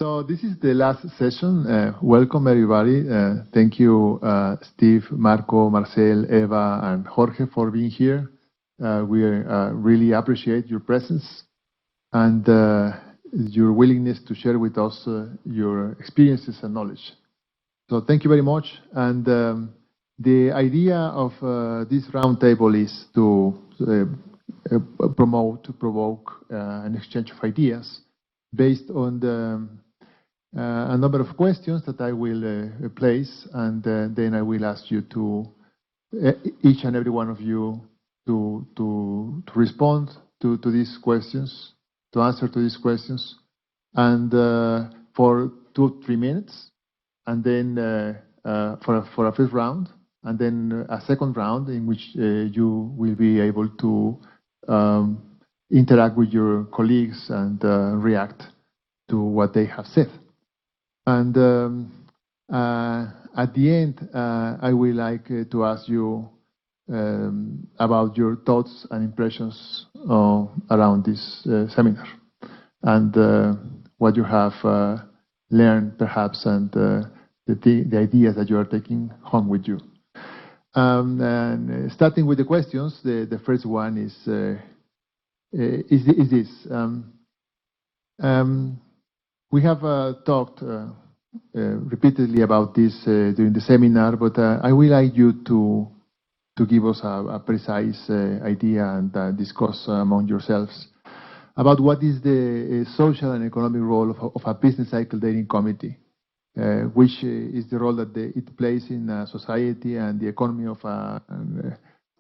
So this is the last session. Welcome, everybody. Thank you, Steve, Marco, Marcelle, Eva, and Jorge for being here. We really appreciate your presence and your willingness to share with us your experiences and knowledge. So thank you very much. And the idea of this roundtable is to provoke an exchange of ideas based on a number of questions that I will place, and then I will ask you to, each and every one of you, to respond to these questions, to answer to these questions, and for 2 or 3 minutes, and then for a first round, and then a second round in which you will be able to interact with your colleagues and react to what they have said. And at the end, I would like to ask you about your thoughts and impressions around this seminar, and what you have learned, perhaps, and the ideas that you are taking home with you. And starting with the questions, the first one is this. We have talked repeatedly about this during the seminar, but I would like you to give us a precise idea and discuss among yourselves about what is the social and economic role of a business cycle dating committee, which is the role that it plays in society and the economy of a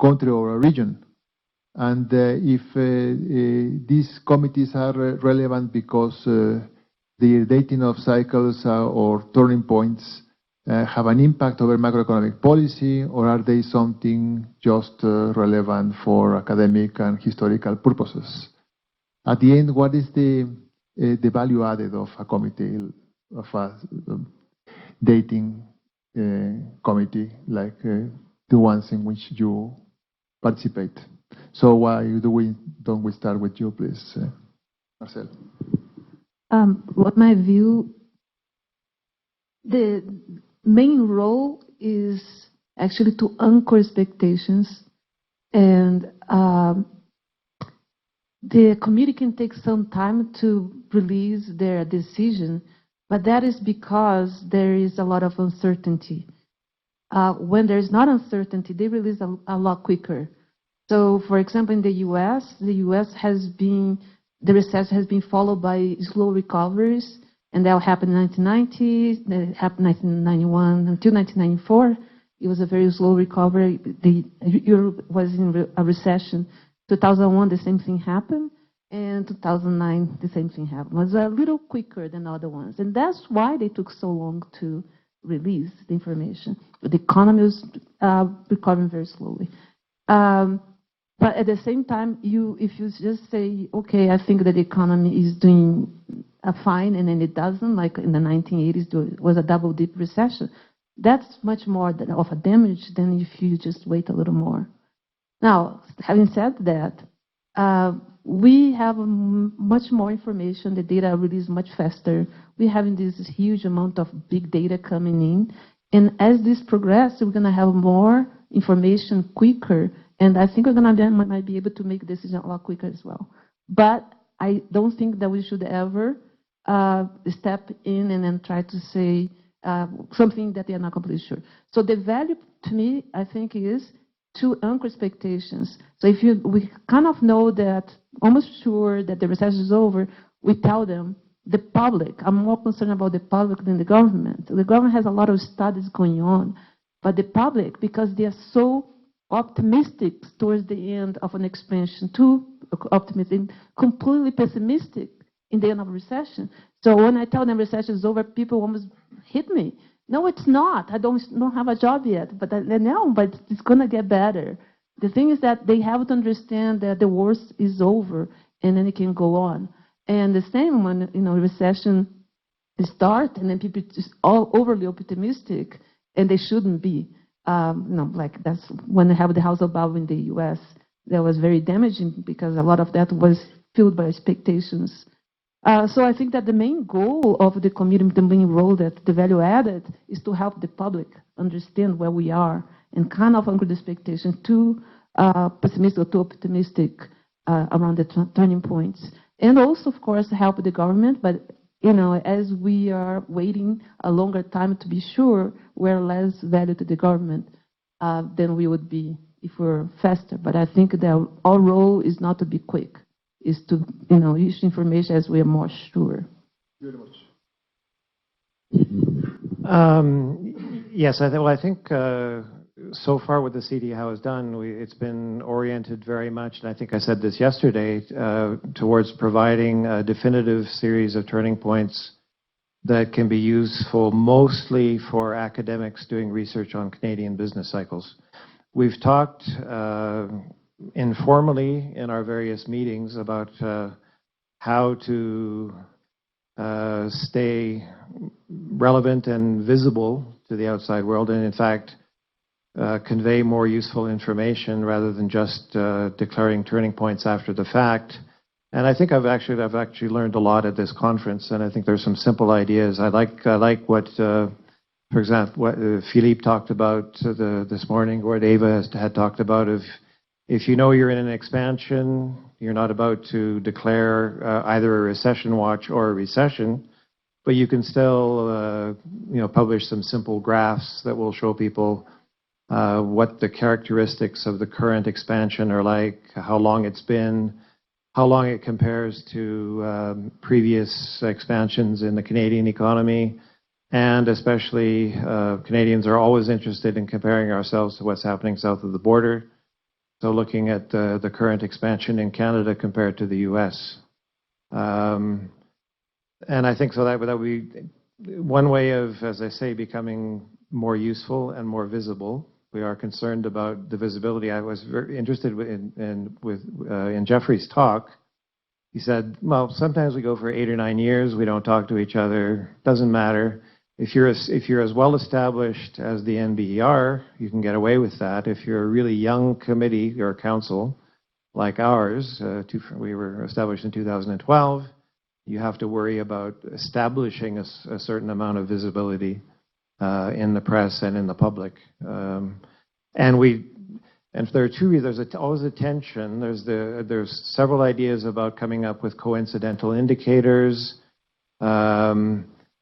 country or a region. And if these committees are relevant because the dating of cycles or turning points have an impact over macroeconomic policy, or are they something just relevant for academic and historical purposes? At the end, what is the value added of a committee, of a dating committee like the ones in which you participate? So why don't we start with you, please, Marcelle? What my view, the main role is actually to anchor expectations, and the committee can take some time to release their decision, but that is because there is a lot of uncertainty. When there is not uncertainty, they release a lot quicker. So, for example, in the U.S. has been, the recession has been followed by slow recoveries, and that happened in 1990, that happened in 1991 until 1994. It was a very slow recovery. Europe was in a recession. 2001, the same thing happened, and 2009, the same thing happened. It was a little quicker than other ones, and that's why they took so long to release the information. The economy was recovering very slowly. But at the same time, if you just say, okay, I think that the economy is doing fine, and then it doesn't, like in the 1980s, there was a double-dip recession, that's much more of a damage than if you just wait a little more. Now, having said that, we have much more information. The data release much faster. We're having this huge amount of big data coming in. And as this progresses, we're going to have more information quicker. And I think we're going to might be able to make decisions a lot quicker as well. But I don't think that we should ever step in and then try to say something that they are not completely sure. So the value to me, I think, is to anchor expectations. So if we kind of know that, almost sure that the recession is over, we tell them, the public, I'm more concerned about the public than the government. The government has a lot of studies going on, but the public, because they are so optimistic towards the end of an expansion, too optimistic, completely pessimistic in the end of a recession. So when I tell them recession is over, people almost hit me. No, it's not. I don't have a job yet, but but it's going to get better. The thing is that they have to understand that the worst is over, and then it can go on. And the same when recession starts, and then people just all overly optimistic, and they shouldn't be. Like that's when they have the housing bubble in the U.S. That was very damaging because a lot of that was filled by expectations So I think that the main goal of the community, the main role that the value added is to help the public understand where we are and kind of anchor the expectation too pessimistic or too optimistic around the turning points. And also, of course, help the government, but as we are waiting a longer time to be sure, we're less value to the government than we would be if we're faster. But I think that our role is not to be quick, is to use information as we are more sure. Very much. Yes, I think so far what the CD Howe has done, it's been oriented very much, and I think I said this yesterday, towards providing a definitive series of turning points that can be useful mostly for academics doing research on Canadian business cycles. We've talked informally in our various meetings about how to stay relevant and visible to the outside world, and in fact convey more useful information rather than just declaring turning points after the fact. And I think I've actually learned a lot at this conference, and I think there's some simple ideas. I like what, for example, what Philippe talked about this morning, what Eva had talked about. If you know you're in an expansion, you're not about to declare either a recession watch or a recession, but you can still publish some simple graphs that will show people what the characteristics of the current expansion are like, how long it's been, how long it compares to previous expansions in the Canadian economy, and especially Canadians are always interested in comparing ourselves to what's happening south of the border. So looking at the current expansion in Canada compared to the US. And I think so that would be one way of, as I say, becoming more useful and more visible. We are concerned about the visibility. I was very interested in Jeffrey's talk. He said, well, sometimes we go for 8 or 9 years, we don't talk to each other, doesn't matter. If you're as well established as the NBER, you can get away with that. If you're a really young committee or council like ours, we were established in 2012, you have to worry about establishing a certain amount of visibility in the press and in the public. And there are two reasons. There's always a tension. There's several ideas about coming up with coincidental indicators,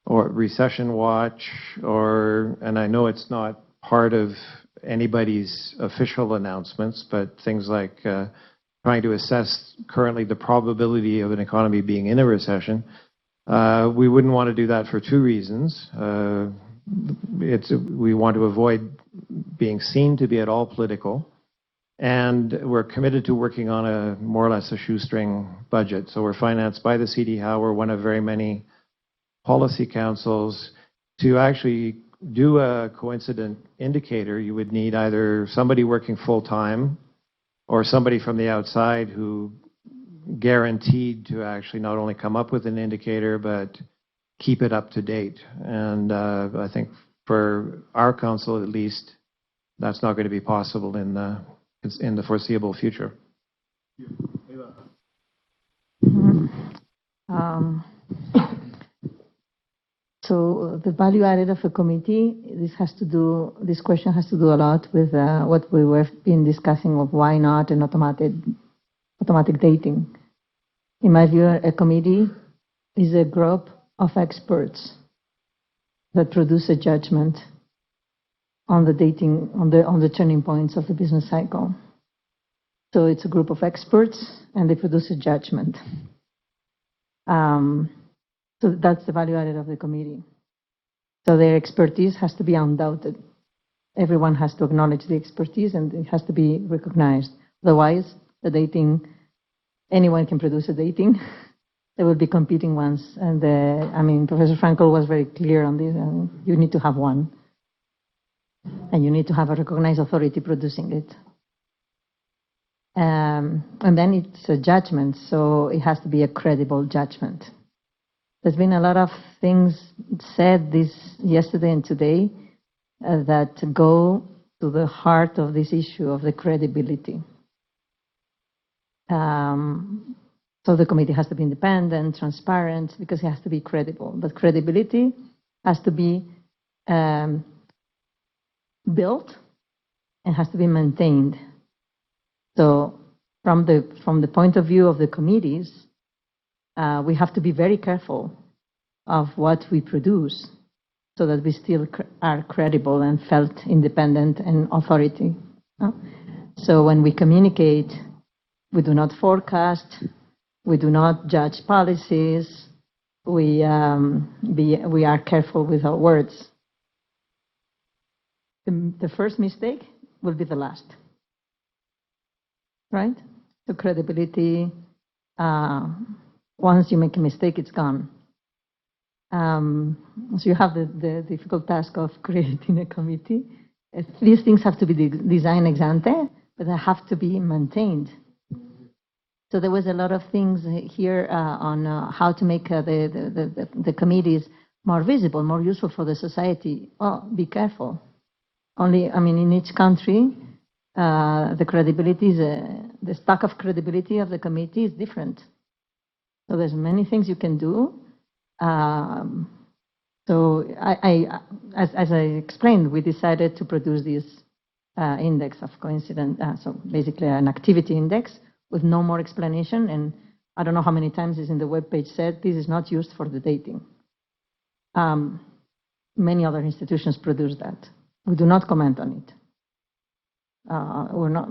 or recession watch, and I know it's not part of anybody's official announcements, but things like trying to assess currently the probability of an economy being in a recession. We wouldn't want to do that for two reasons. We want to avoid being seen to be at all political, and we're committed to working on a more or less a shoestring budget. So we're financed by the CD Howe. We're one of very many policy councils. To actually do a coincident indicator, you would need either somebody working full-time or somebody from the outside who guaranteed to actually not only come up with an indicator, but keep it up to date. And I think for our council, at least, that's not going to be possible in the foreseeable future. So the value added of a committee, this question has to do a lot with what we were been discussing of why not an automatic dating. In my view, a committee is a group of experts that produce a judgment on the dating, on the turning points of the business cycle. So it's a group of experts and they produce a judgment. So that's the value added of the committee. So their expertise has to be undoubted. Everyone has to acknowledge the expertise and it has to be recognized. Otherwise, the dating, anyone can produce a dating. There will be competing ones. And Professor Frankel was very clear on this. You need to have one. And you need to have a recognized authority producing it. And then it's a judgment, so it has to be a credible judgment. There's been a lot of things said yesterday and today that go to the heart of this issue of the credibility. So So the committee has to be independent, transparent, because it has to be credible. But credibility has to be built and has to be maintained. So from the point of view of the committees, we have to be very careful of what we produce so that we still are credible and felt independent and authority. So when we communicate, we do not forecast, we do not judge policies, we are careful with our words. The first mistake will be the last, right? So credibility, once you make a mistake, it's gone. So you have the difficult task of creating a committee. These things have to be designed ex ante, but they have to be maintained. So there was a lot of things here on how to make the committees more visible, more useful for the society. Oh, be careful. In each country, the credibility, the stock of credibility of the committee is different. So there's many things you can do. So as I explained, we decided to produce this index of coincidence. So basically an activity index with no more explanation. And I don't know how many times it's in the webpage said, this is not used for the dating. Many other institutions produce that. We do not comment on it. We're not,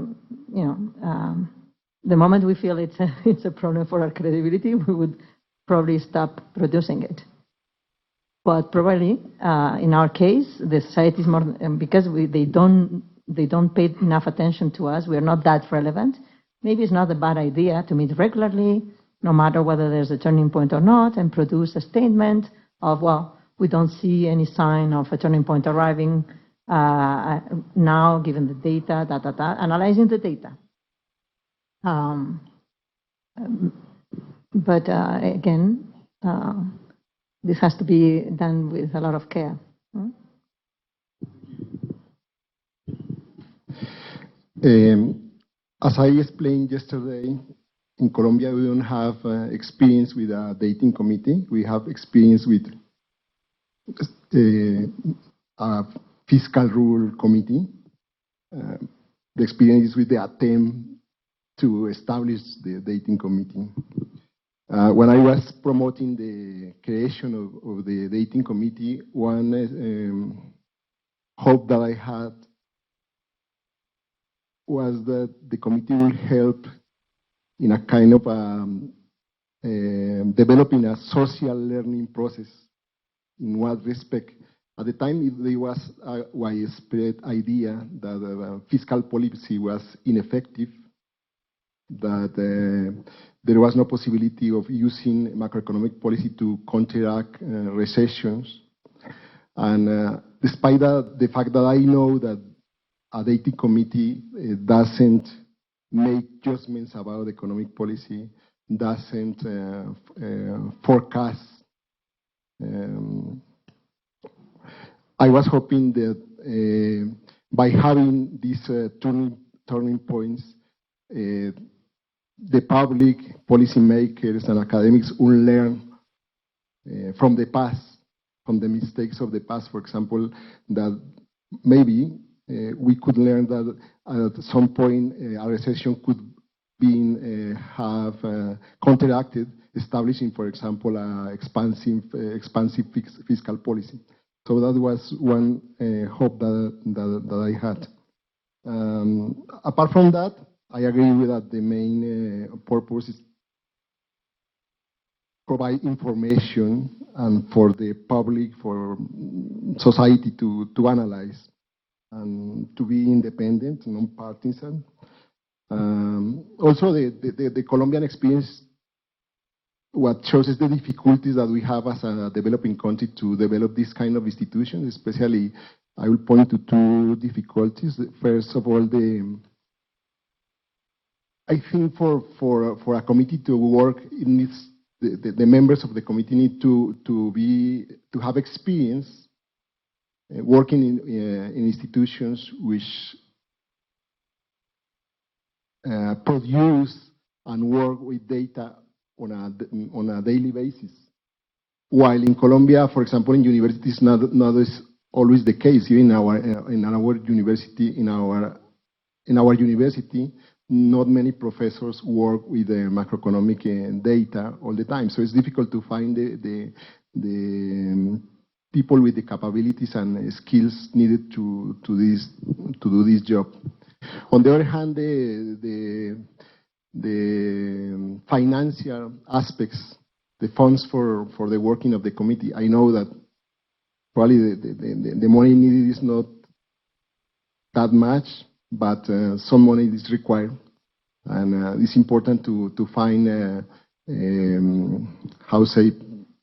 the moment we feel it's a problem for our credibility, we would probably stop producing it. But probably, in our case, the society is more, because they don't pay enough attention to us, we are not that relevant. Maybe it's not a bad idea to meet regularly, no matter whether there's a turning point or not, and produce a statement of, well, we don't see any sign of a turning point arriving now, given the data, analyzing the data. But again, this has to be done with a lot of care. As I explained yesterday, in Colombia we don't have experience with a dating committee. We have experience with a fiscal rule committee. The experience is with the attempt to establish the dating committee. When I was promoting the creation of the dating committee, one hope that I had was that the committee will help in a kind of developing a social learning process. In what respect? At the time, there was a widespread idea that fiscal policy was ineffective, that there was no possibility of using macroeconomic policy to counteract recessions. And despite that, the fact that I know that a dating committee doesn't make judgments about economic policy, doesn't forecast. I was hoping that by having these turning points, the public, policymakers, and academics will learn from the past, from the mistakes of the past. For example, that maybe we could learn that at some point a recession could be counteracted, establishing, for example, an expansive fiscal policy. So that was one hope that I had. Apart from that, I agree with that the main purpose is provide information and for the public, for society to analyze and to be independent, non-partisan. Also, the Colombian experience, what shows is the difficulties that we have as a developing country to develop this kind of institutions, especially I will point to two difficulties. First of all, I think for a committee to work, it needs the members of the committee need to have experience working in institutions which produce and work with data on a daily basis. While in Colombia, for example, in universities, not is always the case. Even in our university, not many professors work with the macroeconomic data all the time. So it's difficult to find the people with the capabilities and skills needed to do this job. On the other hand, the financial aspects, the funds for the working of the committee, I know that probably the money needed is not that much, but some money is required. And it's important to find,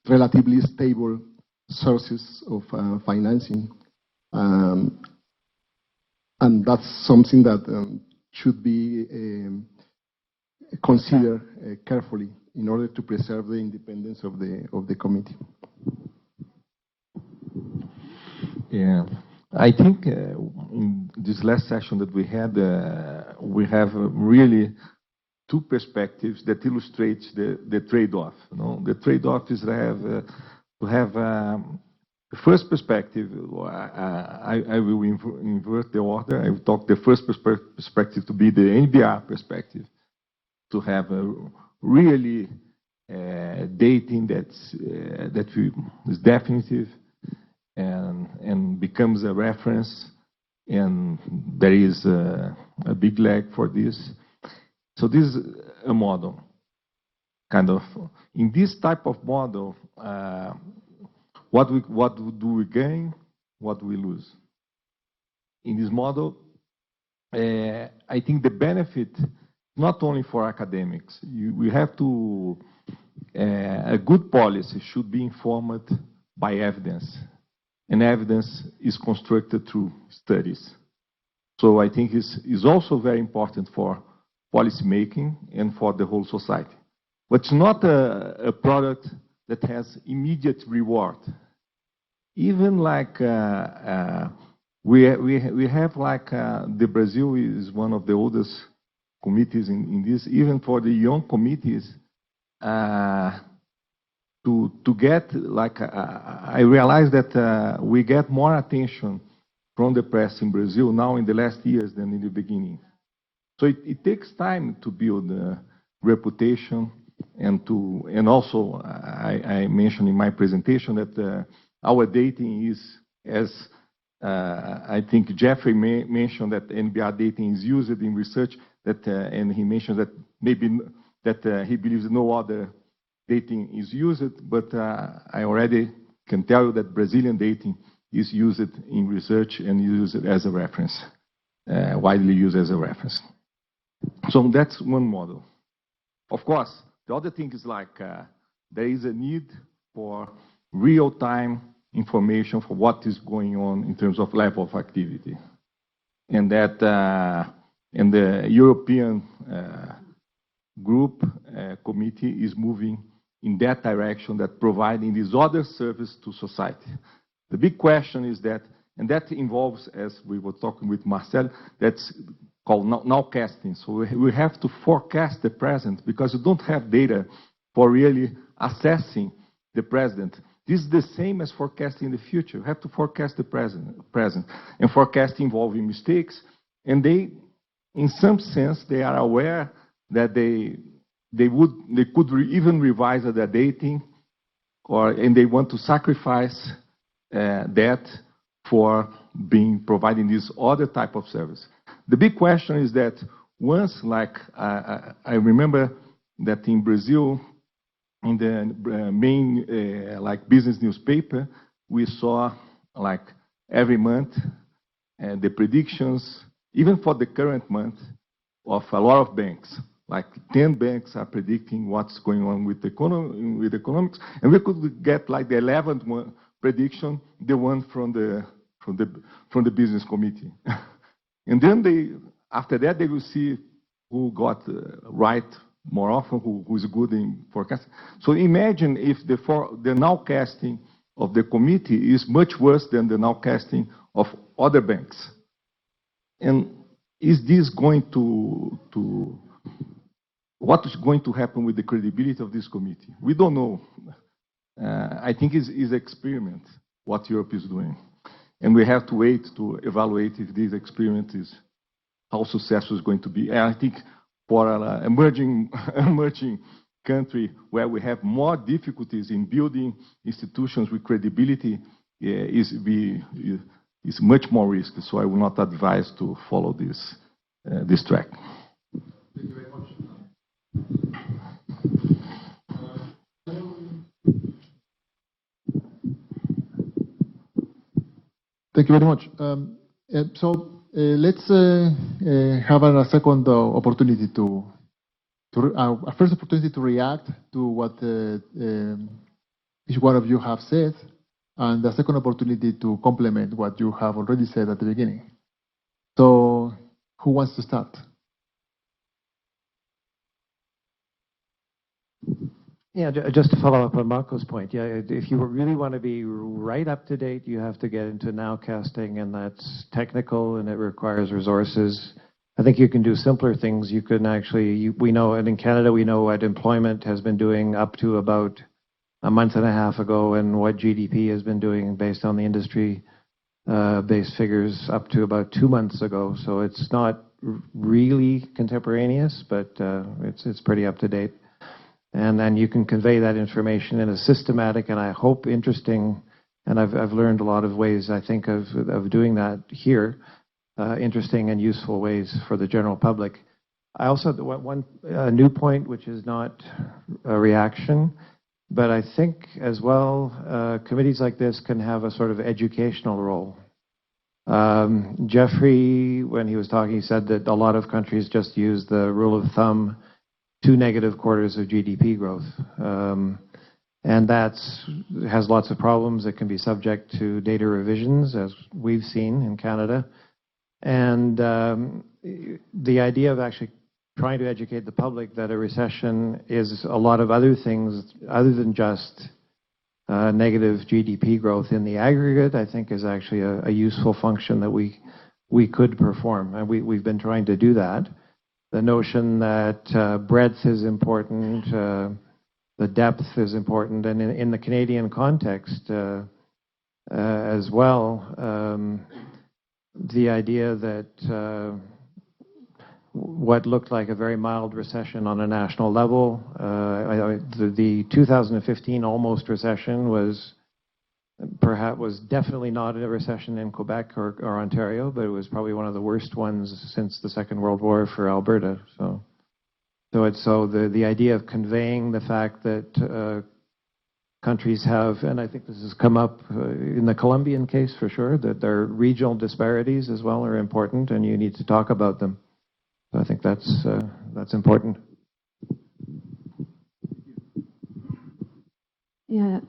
relatively stable sources of financing. And that's something that should be considered carefully in order to preserve the independence of the committee. Yeah, I think in this last session that we had, we have really two perspectives that illustrate the trade-off. You know? The trade-off is to have the first perspective. I will invert the order. I will talk the first perspective to be the NBR perspective, to have a really dating that is definitive and becomes a reference, and there is a big lag for this. So this is a model, kind of. In this type of model, what do we gain? What do we lose? In this model, I think the benefit, not only for academics, we have to, a good policy should be informed by evidence. And evidence is constructed through studies. So I think it's also very important for policy making and for the whole society. But it's not a product that has immediate reward. Even like we have like the Brazil is one of the oldest committees in this. Even for the young committees, to get like I realize that we get more attention from the press in Brazil now in the last years than in the beginning. So it takes time to build reputation and also I mentioned in my presentation that our dating is, as I think Jeffrey mentioned, that NBR dating is used in research, that and he mentioned that maybe that he believes no other dating is used, but I already can tell you that Brazilian dating is used in research and used as a reference, widely used as a reference. So that's one model. Of course, the other thing is like there is a need for real-time information for what is going on in terms of level of activity. And that and the European group committee is moving in that direction, that providing this other service to society. The big question is that, and that involves, as we were talking with Marcelle, that's called nowcasting. So we have to forecast the present because you don't have data for really assessing the present. This is the same as forecasting the future. You have to forecast the present. And forecast involving mistakes. And they, in some sense, they are aware that they could even revise their dating, and they want to sacrifice that for providing this other type of service. The big question is that once, like I remember that in Brazil, in the main like business newspaper, we saw like every month the predictions, even for the current month, of a lot of banks. Like 10 banks are predicting what's going on with economics, and we could get like the 11th one prediction, the one from the business committee. And then after that they will see who got right more often, who's good in forecasting. So imagine if the nowcasting of the committee is much worse than the nowcasting of other banks. And is this going to what is going to happen with the credibility of this committee? We don't know. I think it's experiment, what Europe is doing. And we have to wait to evaluate if this experiment is, how successful it's going to be. And I think for an emerging country where we have more difficulties in building institutions with credibility, is much more risky. So I will not advise to follow this track. Thank you very much. Thank you very much. Let's have a second opportunity a first opportunity to react to what each one of you have said, and the second opportunity to complement what you have already said at the beginning. So, who wants to start? Yeah, just to follow up on Marco's point, yeah, if you really want to be right up to date, you have to get into nowcasting, and that's technical and it requires resources. I think you can do simpler things. You can actually, we know, and in Canada, we know what employment has been doing up to about a month and a half ago, and what GDP has been doing based on the industry based figures up to about 2 months ago. So it's not really contemporaneous, but it's pretty up to date. And then you can convey that information in a systematic and I hope interesting, and I've learned a lot of ways, I think, of doing that here, interesting and useful ways for the general public. I also have one new point, which is not a reaction, but I think as well, committees like this can have a sort of educational role. Jeffrey, when he was talking, he said that a lot of countries just use the rule of thumb, 2 negative quarters of GDP growth. And that has lots of problems. It can be subject to data revisions, as we've seen in Canada. And the idea of actually trying to educate the public that a recession is a lot of other things other than just negative GDP growth in the aggregate, I think is actually a useful function that we could perform. And we've been trying to do that. The notion that breadth is important, the depth is important, and in the Canadian context as well, the idea that what looked like a very mild recession on a national level, the 2015 almost recession was definitely not a recession in Quebec or Ontario, but it was probably one of the worst ones since the Second World War for Alberta. So the idea of conveying the fact that countries have, and I think this has come up in the Colombian case for sure, that their regional disparities as well are important, and you need to talk about them. So I think that's important. Yeah.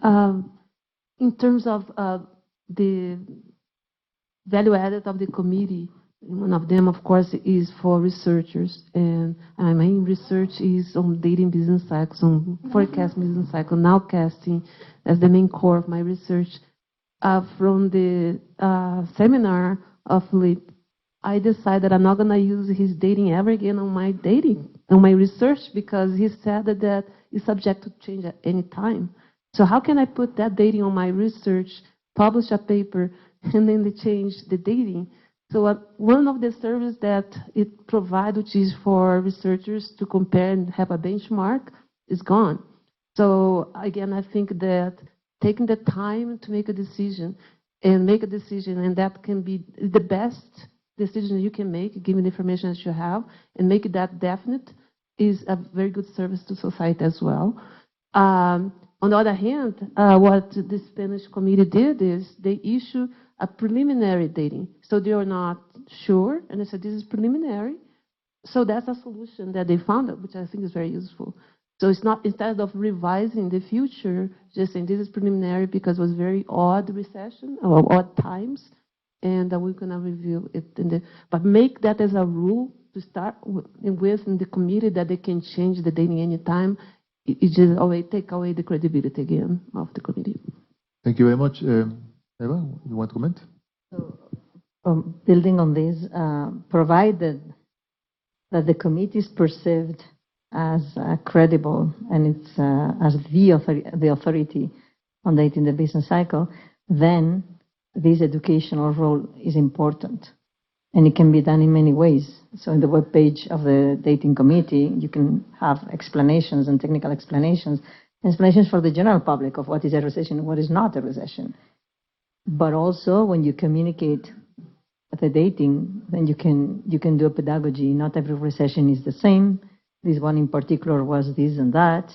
In terms of the value added of the committee, one of them, of course, is for researchers. And my main research is on dating business cycles, on forecast business cycle, nowcasting. That's the main core of my research. From the seminar of Philippe, I decided I'm not going to use his dating ever again on my research, because he said that it's subject to change at any time. So how can I put that dating on my research, publish a paper, and then they change the dating? So one of the services that it provides, which is for researchers to compare and have a benchmark, is gone. So again, I think that taking the time to make a decision, and that can be the best decision you can make, given the information that you have, and make that definite, is a very good service to society as well. On the other hand, what the Spanish committee did is they issued a preliminary dating. So they are not sure, and they said this is preliminary. So that's a solution that they found, which I think is very useful. So it's not, instead of revising the future, just saying this is preliminary because it was very odd recession or odd times, and we're going to review it. But make that as a rule to start with in the committee, that they can change the dating anytime. It just always take away the credibility again of the committee. Thank you very much. Eva, you want to comment? So, building on this, provided that the committee is perceived as credible and it's as the authority on dating the business cycle, then this educational role is important. And it can be done in many ways. So in the webpage of the dating committee, you can have explanations and technical explanations for the general public of what is a recession and what is not a recession. But also when you communicate the dating, then you can do a pedagogy. Not every recession is the same. This one in particular was this and that.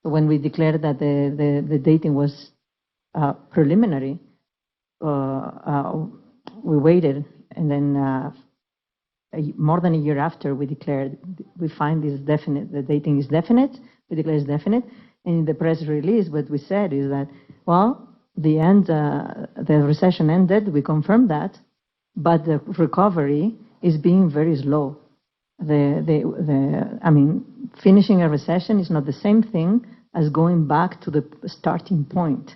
So when we declared that the dating was preliminary, we waited, and then more than a year after, we declared, we find this definite, the dating is definite, we declare it's definite, and in the press release, what we said is that, well, the recession ended, we confirmed that, but the recovery is being very slow. I mean, finishing a recession is not the same thing as going back to the starting point.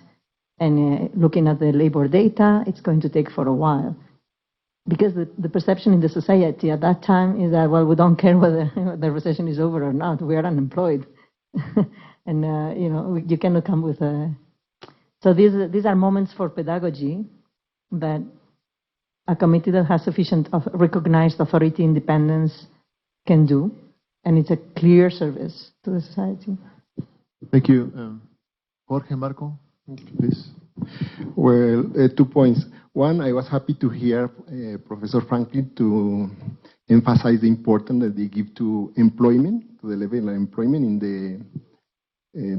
And looking at the labor data, it's going to take for a while. Because the perception in the society at that time is that, well, we don't care whether the recession is over or not. We are unemployed. And, you know, you cannot come with a... So these are moments for pedagogy that a committee that has sufficient recognized authority independence can do. And it's a clear service to the society. Thank you. Jorge, Marco, please. Well, 2 points. One, I was happy to hear Professor Franklin to emphasize the importance that they give to employment, to the level of employment in the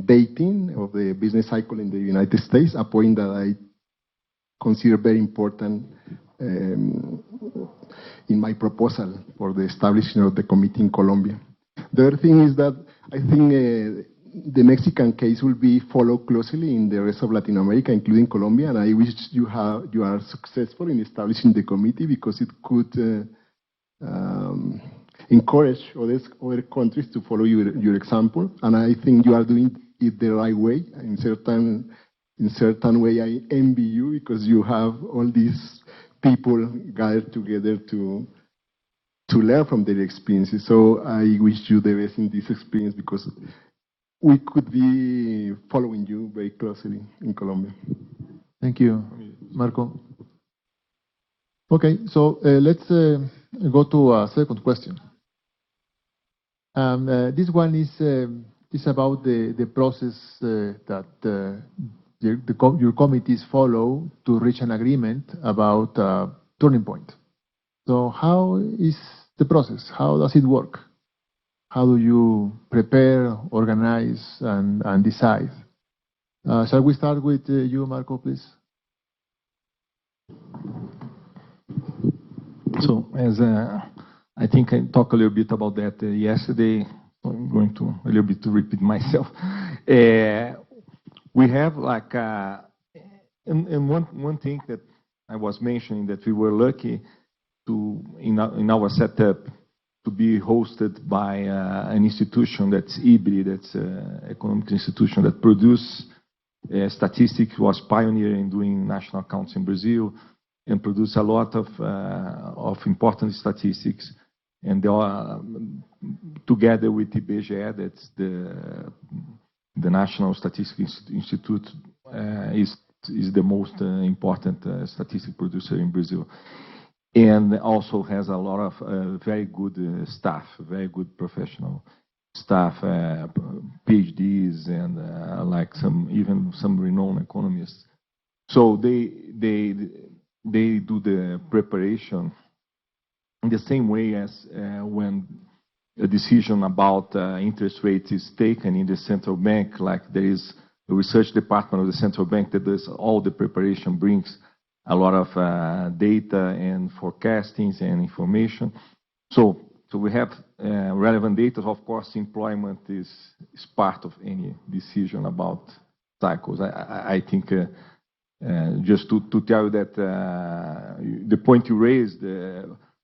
dating of the business cycle in the United States, a point that I consider very important in my proposal for the establishment of the committee in Colombia. The other thing is that I think the Mexican case will be followed closely in the rest of Latin America, including Colombia, and I wish you are successful in establishing the committee because it could encourage other countries to follow your example. And I think you are doing it the right way. In certain way, I envy you because you have all these people gathered together to learn from their experiences. So I wish you the best in this experience because we could be following you very closely in Colombia. Thank you, Marco. Okay, so let's go to a second question. This one is about the process that your committees follow to reach an agreement about turning point. So how is the process? How does it work? How do you prepare, organize, and decide? Shall we start with you, Marco, please? So, as I think I talked a little bit about that yesterday, I'm going to a little bit to repeat myself. We have like, and one thing that I was mentioning that we were lucky to in our setup to be hosted by an institution that's IBRI, that's an economic institution that produce statistics, was pioneer in doing national accounts in Brazil, and produce a lot of important statistics. And they are, together with IBGE, that's the National Statistics Institute, is the most important statistic producer in Brazil. And also has a lot of very good staff, very good professional staff, PhDs, and like even some renowned economists. So they do the preparation in the same way as when a decision about interest rates is taken in the central bank, like there is a research department of the central bank that does all the preparation, brings a lot of data and forecastings and information. So we have relevant data. Of course, employment is part of any decision about cycles. I think just to tell you that the point you raised,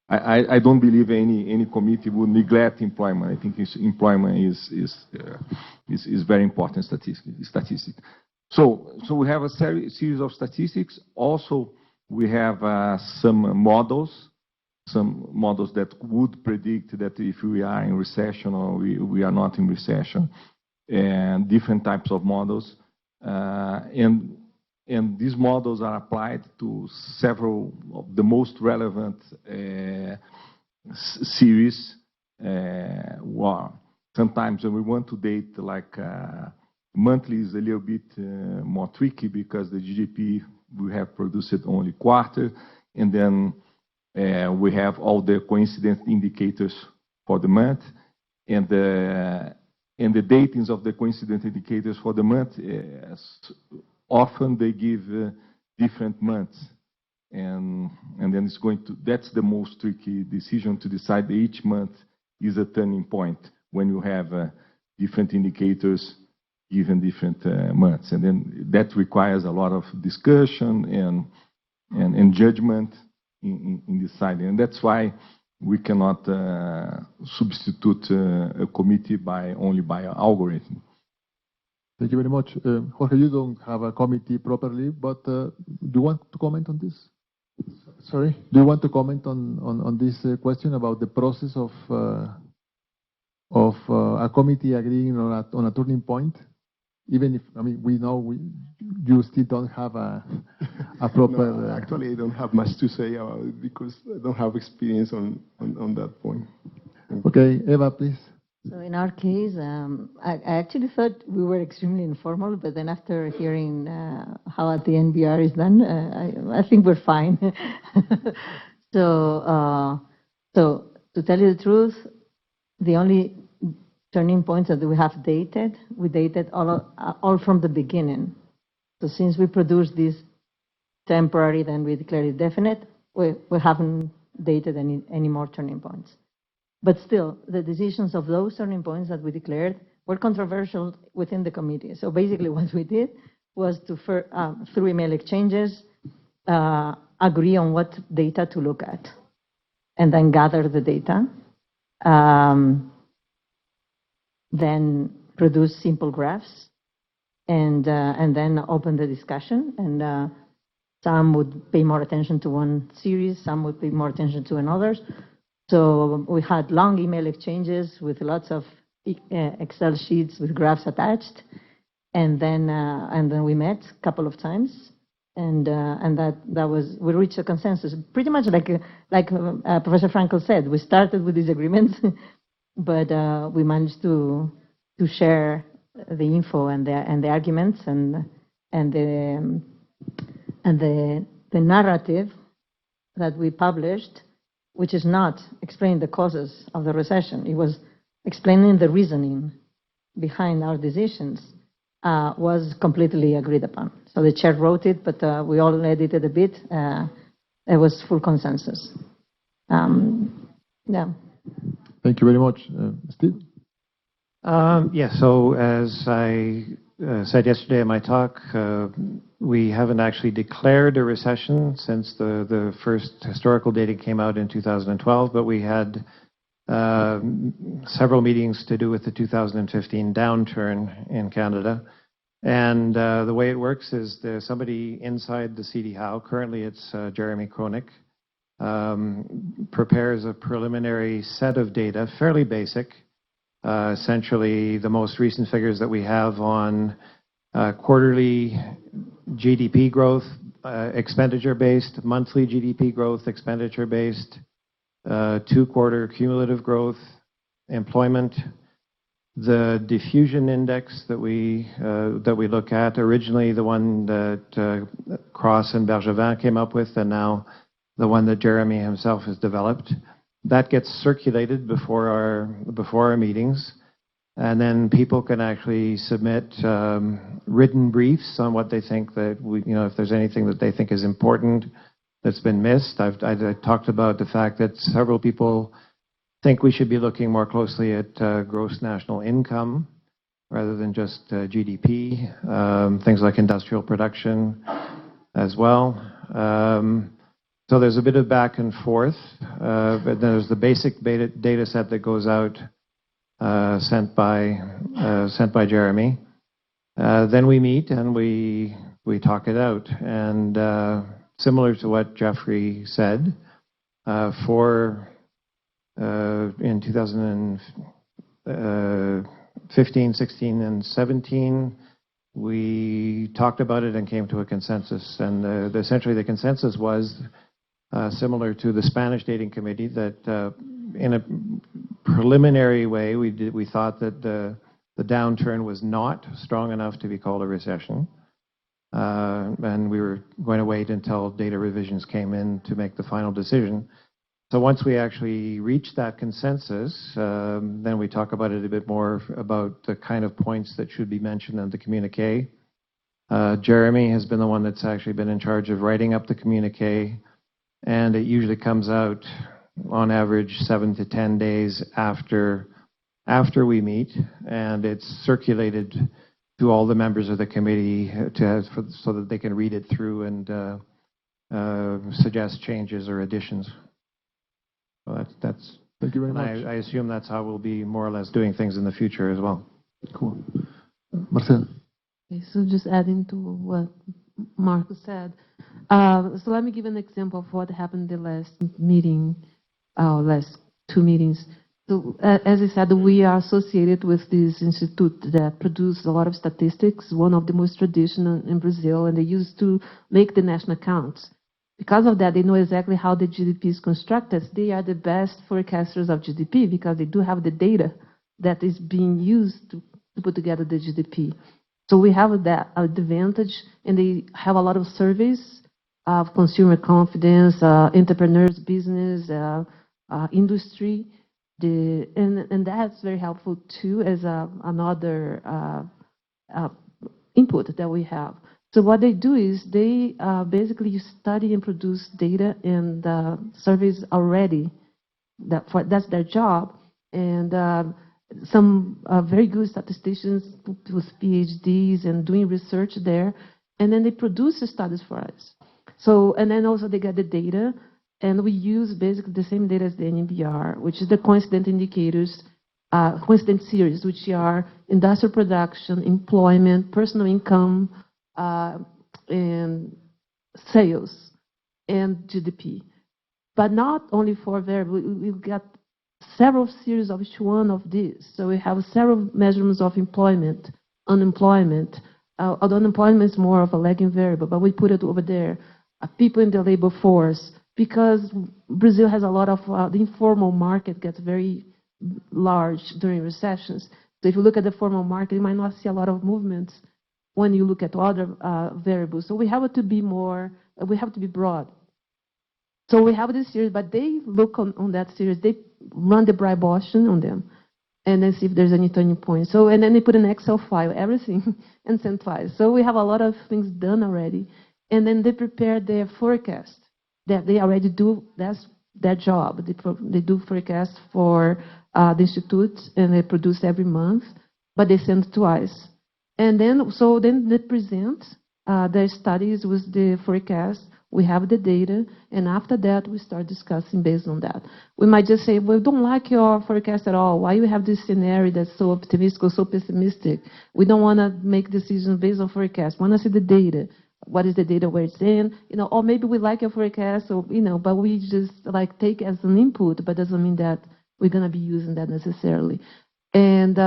I don't believe any committee would neglect employment. I think employment is very important statistic. So we have a series of statistics. Also, we have some models. some models that would predict that if we are in recession or we are not in recession, and different types of models. And these models are applied to several of the most relevant series. Sometimes when we want to date, like monthly is a little bit more tricky because the GDP we have produced only quarter, and then we have all the coincidence indicators for the month, and the datings of the coincidence indicators for the month, often they give different months, and then it's going to, that's the most tricky decision to decide that each month is a turning point when you have different indicators given different months, and then that requires a lot of discussion and judgment in deciding, and that's why we cannot substitute a committee only by an algorithm. Thank you very much. Jorge, you don't have a committee properly, but do you want to comment on this? Sorry? Do you want to comment on this question about the process of a committee agreeing on a turning point? Even if, I mean, we know you still don't have a proper... No, actually, I don't have much to say about it because I don't have experience on that point. Okay, Eva, please. So in our case, I actually thought we were extremely informal, but then after hearing how the NBR is done, I think we're fine. So to tell you the truth, the only turning points that we have dated, we dated all from the beginning. So since we produced this temporary, then we declared it definite, we haven't dated any more turning points. But still, the decisions of those turning points that we declared were controversial within the committee. So basically what we did was to, through email exchanges, agree on what data to look at, and then gather the data. Then produce simple graphs, and then open the discussion. And some would pay more attention to one series, some would pay more attention to another. So we had long email exchanges with lots of Excel sheets with graphs attached, and then we met a couple of times, and that was, we reached a consensus. Pretty much like Professor Frankel said, we started with disagreements. But we managed to share the info and the arguments and the narrative that we published, which is not explaining the causes of the recession. It was explaining the reasoning behind our decisions, was completely agreed upon. So the chair wrote it, but we all edited a bit. It was full consensus. Yeah. Thank you very much. Steve? So as I said yesterday in my talk, we haven't actually declared a recession since the first historical data came out in 2012, but we had several meetings to do with the 2015 downturn in Canada. And the way it works is there's somebody inside the CD Howe, currently it's Jeremy Kronik, prepares a preliminary set of data, fairly basic, essentially the most recent figures that we have on quarterly GDP growth, expenditure-based, monthly GDP growth, expenditure-based, 2-quarter cumulative growth, employment, the diffusion index that we look at, originally the one that Cross and Bergevin came up with, and now the one that Jeremy himself has developed. That gets circulated before our meetings, and then people can actually submit written briefs on what they think that if there's anything that they think is important that's been missed. I talked about the fact that several people think we should be looking more closely at gross national income rather than just GDP, things like industrial production as well. So there's a bit of back and forth, but then there's the basic data set that goes out, sent by Jeremy. Then we meet and we talk it out. And similar to what Jeffrey said, in 2015, 16, and 17, we talked about it and came to a consensus. And essentially the consensus was similar to the Spanish dating committee, that in a preliminary way, we thought that the downturn was not strong enough to be called a recession. And we were going to wait until data revisions came in to make the final decision. So once we actually reached that consensus, then we talk about it a bit more, about the kind of points that should be mentioned in the communiqué. Jeremy has been the one that's actually been in charge of writing up the communiqué, and it usually comes out on average 7 to 10 days after we meet, and it's circulated to all the members of the committee so that they can read it through and suggest changes or additions. So that's Thank you very much. I assume that's how we'll be more or less doing things in the future as well. Cool. Marcelle. Okay, so just adding to what Marco said. So let me give an example of what happened the last meeting, last two meetings. So as I said, we are associated with this institute that produces a lot of statistics, one of the most traditional in Brazil, and they used to make the national accounts. Because of that, they know exactly how the GDP is constructed. They are the best forecasters of GDP because they do have the data that is being used to put together the GDP. So we have that advantage, and they have a lot of surveys of consumer confidence, entrepreneurs, business, industry. And that's very helpful too as another input that we have. So what they do is they basically study and produce data and surveys already. That's their job. And some very good statisticians with PhDs and doing research there. And then they produce the studies for us. So, and then also they get the data. And we use basically the same data as the NBR, which is the coincident indicators, coincident series, which are industrial production, employment, personal income, and sales, and GDP. But not only for variable, we've got several series of each one of these. So we have several measurements of employment, unemployment. Although unemployment is more of a lagging variable, but we put it over there. People in the labor force, because Brazil has a lot of, the informal market gets very large during recessions. So if you look at the formal market, you might not see a lot of movements when you look at other variables. So we have to be more, we have to be broad. So we have this series, but they look on that series, they run the bribe auction on them, and then see if there's any turning point. So, and then they put an Excel file, everything, and centralize. So we have a lot of things done already. And then they prepare their forecast. That they already do, that's their job. They do forecasts for the institute, and they produce every month, but they send twice. And then, so then they present their studies with the forecast. We have the data, and after that, we start discussing based on that. We might just say, well, we don't like your forecast at all. Why you have this scenario that's so optimistic or so pessimistic? We don't want to make decisions based on forecast. We want to see the data. What is the data where it's in, or maybe we like your forecast, or, but we just like take as an input, but doesn't mean that we're going to be using that necessarily. And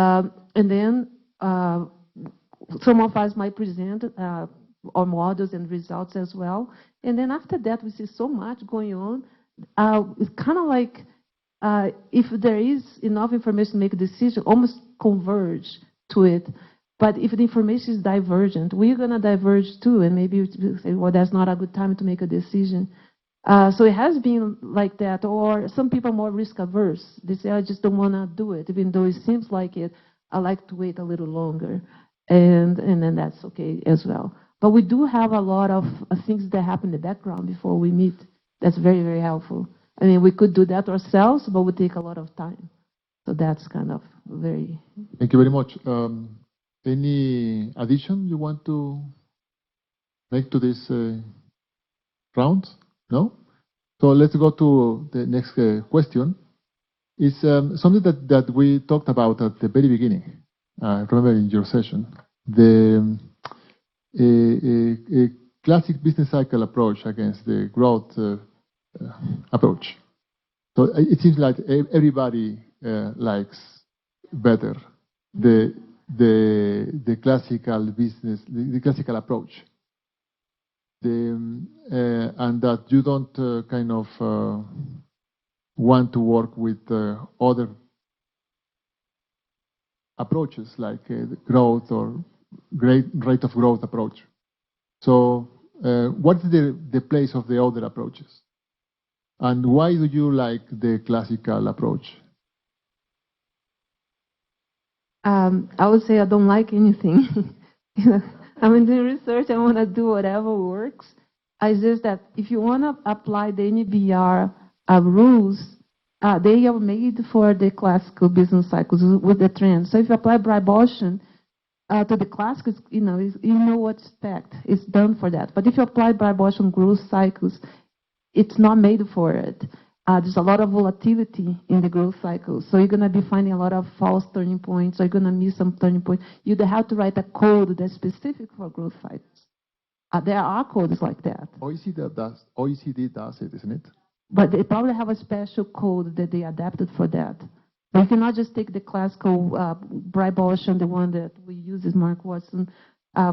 then some of us might present our models and results as well. And then after that, we see so much going on. It's kind of like if there is enough information to make a decision, almost converge to it. But if the information is divergent, we're going to diverge too, and maybe we'll say, well, that's not a good time to make a decision. So it has been like that, or some people are more risk averse. They say, I just don't want to do it, even though it seems like it. I like to wait a little longer, and then that's okay as well. But we do have a lot of things that happen in the background before we meet. That's very, very helpful. I mean, we could do that ourselves, but it would take a lot of time. So that's kind of very... Thank you very much. Any addition you want to make to this round? No? So let's go to the next question. It's something that we talked about at the very beginning. Remember in your session, the classic business cycle approach against the growth approach. So it seems like everybody likes better the classical business, the classical approach. And that you don't kind of want to work with other approaches like growth or great rate of growth approach. So what is the place of the other approaches? And why do you like the classical approach? I would say I don't like anything. I'm doing research, I want to do whatever works. It's just that if you want to apply the NBR rules, they are made for the classical business cycles with the trend. So if you apply Briboshan to the classics, you know what to expect. It's done for that. But if you apply Briboshan growth cycles, it's not made for it. There's a lot of volatility in the growth cycle. So you're going to be finding a lot of false turning points, or you're going to miss some turning points. You have to write a code that's specific for growth cycles. There are codes like that. OECD does it, isn't it? But they probably have a special code that they adapted for that. So you cannot just take the classical Briboshan, the one that we use is Mark Watson.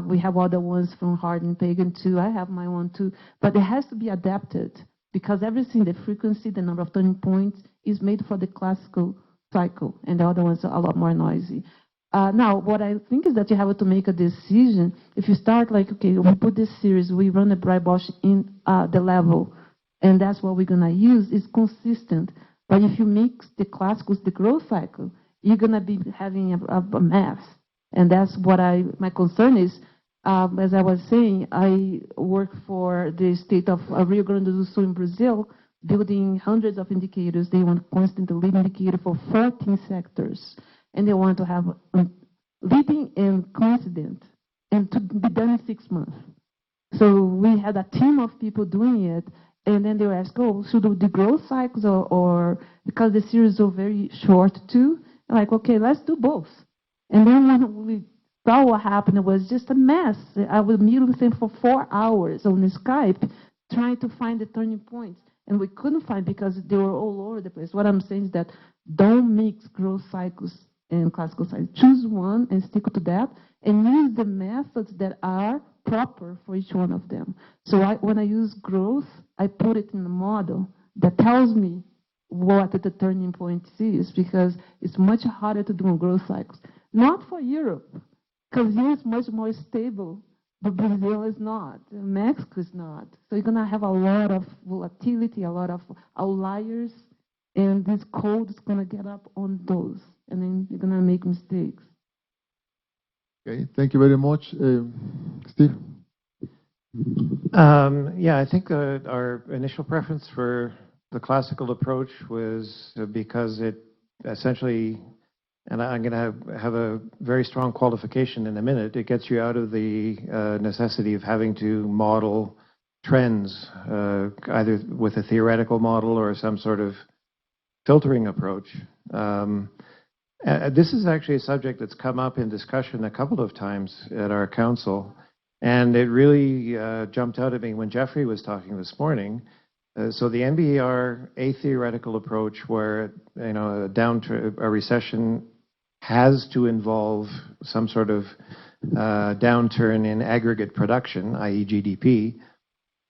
We have other ones from Harding Pagan too. I have my own too. But it has to be adapted because everything, the frequency, the number of turning points is made for the classical cycle. And the other ones are a lot more noisy. Now, what I think is that you have to make a decision. If you start like, okay, we put this series, we run the Briboshan in the level, and that's what we're going to use, it's consistent. But if you mix the classicals, the growth cycle, you're going to be having a mess. And that's what my concern is. As I was saying, I work for the state of Rio Grande do Sul in Brazil, building hundreds of indicators. They want constant lead indicator for 14 sectors. And they want to have leading and coincident, and to be done in 6 months. So we had a team of people doing it, and then they were asked, oh, should we do growth cycles or because the series are very short too? I'm like, okay, let's do both. And then when we saw what happened, it was just a mess. I was meeting with them for 4 hours on Skype trying to find the turning points. And we couldn't find because they were all over the place. What I'm saying is that don't mix growth cycles and classical cycles. Choose one and stick to that and use the methods that are proper for each one of them. So when I use growth, I put it in a model that tells me what the turning point is because it's much harder to do on growth cycles. Not for Europe, because Europe is much more stable, but Brazil is not, Mexico is not. So you're going to have a lot of volatility, a lot of outliers, and this code is going to get up on those, and then you're going to make mistakes. Okay, thank you very much. Steve? Yeah, I think our initial preference for the classical approach was because it essentially, and I'm going to have a very strong qualification in a minute, it gets you out of the necessity of having to model trends, either with a theoretical model or some sort of filtering approach. This is actually a subject that's come up in discussion a couple of times at our council, and it really jumped out at me when Jeffrey was talking this morning. So the NBER, a theoretical approach where a recession has to involve some sort of downturn in aggregate production, i.e. GDP,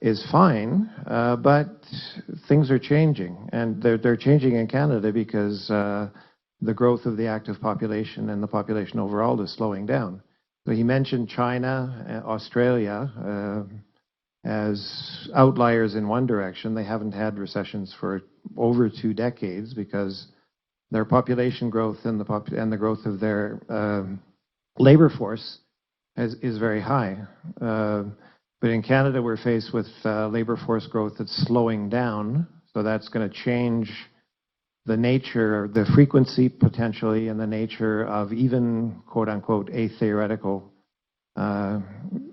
is fine, but things are changing, and they're changing in Canada because the growth of the active population and the population overall is slowing down. So he mentioned China, Australia, as outliers in one direction. They haven't had recessions for over 2 decades because their population growth and the growth of their labor force is very high. But in Canada, we're faced with labor force growth that's slowing down, so that's going to change the nature, the frequency potentially, and the nature of even quote-unquote atheoretical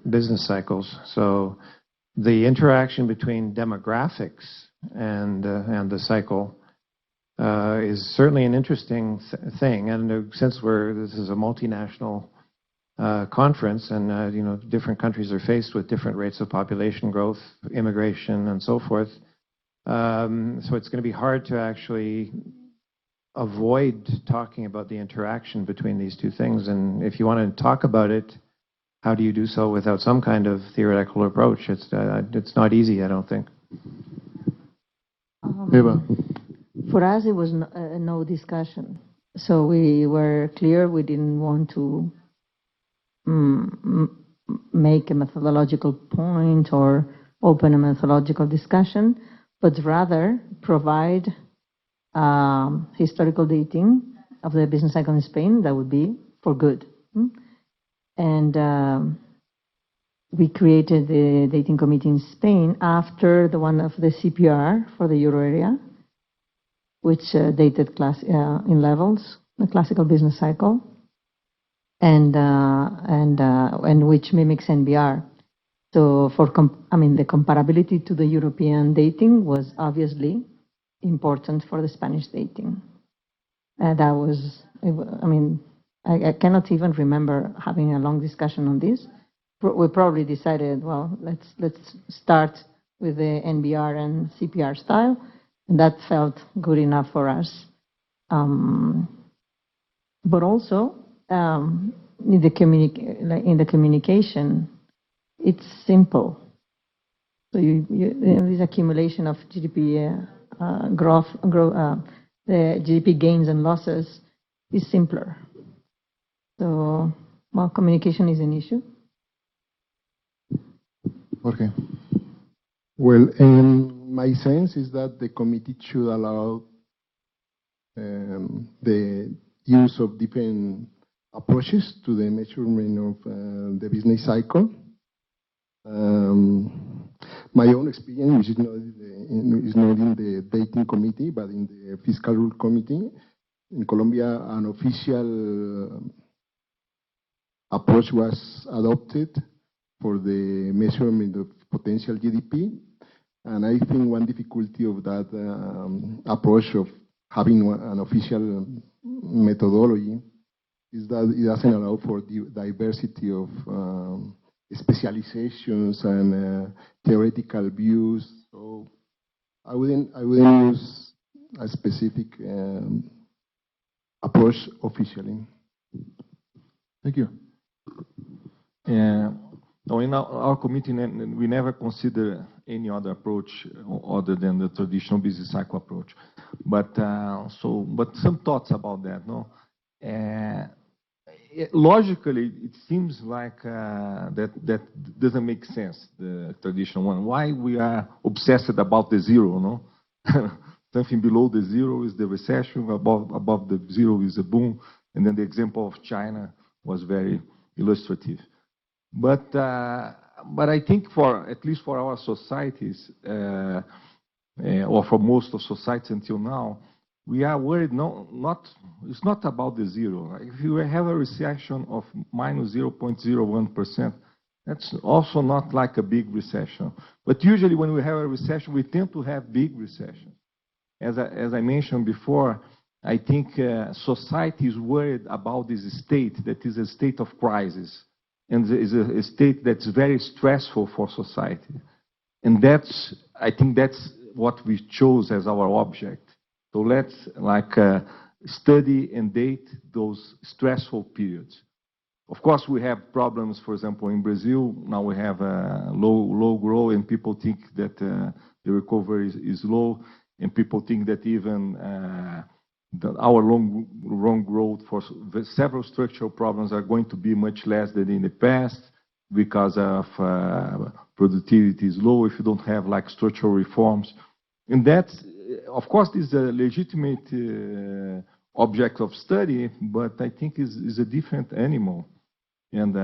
business cycles. So the interaction between demographics and the cycle is certainly an interesting thing. And since this is a multinational conference, and different countries are faced with different rates of population growth, immigration, and so forth, So it's going to be hard to actually avoid talking about the interaction between these two things. And if you want to talk about it, how do you do so without some kind of theoretical approach? It's not easy, I don't think. For us, it was no discussion. So we were clear we didn't want to make a methodological point or open a methodological discussion, but rather provide historical dating of the business cycle in Spain that would be for good. And we created the dating committee in Spain after the one of the CPR for the euro area, which dated in levels, the classical business cycle, and which mimics NBR. So the comparability to the European dating was obviously important for the Spanish dating. That was, I cannot even remember having a long discussion on this. We probably decided, well, let's start with the NBR and CPR style, and that felt good enough for us. But also, in the communication, it's simple. So this accumulation of GDP growth, the GDP gains and losses is simpler. So, well, communication is an issue. Jorge. Well, my sense is that the committee should allow the use of different approaches to the measurement of the business cycle. My own experience is not in the dating committee, but in the fiscal rule committee. In Colombia, an official approach was adopted for the measurement of potential GDP. And I think one difficulty of that approach of having an official methodology is that it doesn't allow for diversity of specializations and theoretical views. So I wouldn't use a specific approach officially. Thank you. No, in our committee, we never consider any other approach other than the traditional business cycle approach. But some thoughts about that. No, logically, it seems like that doesn't make sense. The traditional one. Why we are obsessed about the zero? No, something below the zero is the recession. Above the zero is a boom. And then the example of China was very illustrative. But I think at least for our societies, or for most of society until now, we are worried. It's not about the zero. If you have a recession of minus 0.01%, that's also not like a big recession. But usually when we have a recession, we tend to have big recessions. As I mentioned before, I think society is worried about this state that is a state of crisis. And is a state that's very stressful for society. And I think that's what we chose as our object. So let's study and date those stressful periods. Of course, we have problems, for example, in Brazil. Now we have low growth, and people think that the recovery is low, and people think that even our long growth for several structural problems are going to be much less than in the past because of productivity is low if you don't have structural reforms. And that's, of course, this is a legitimate object of study, but I think is a different animal. And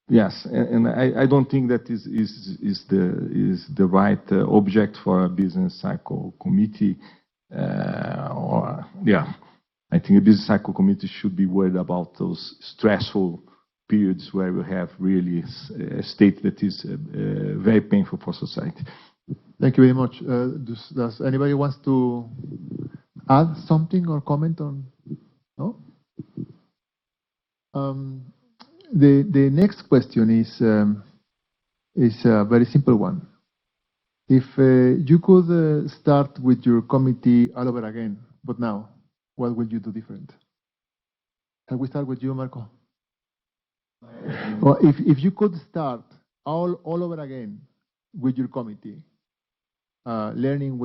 yes, and I don't think that is the right object for a business cycle committee. I think a business cycle committee should be worried about those stressful periods where we have really a state that is very painful for society. Thank you very much. Does anybody wants to add something or comment on? No? The next question is a very simple one. If you could start with your committee all over again, but now, what will you do different? Can we start with you, Marco? Well, if you could start all over again with your committee, learning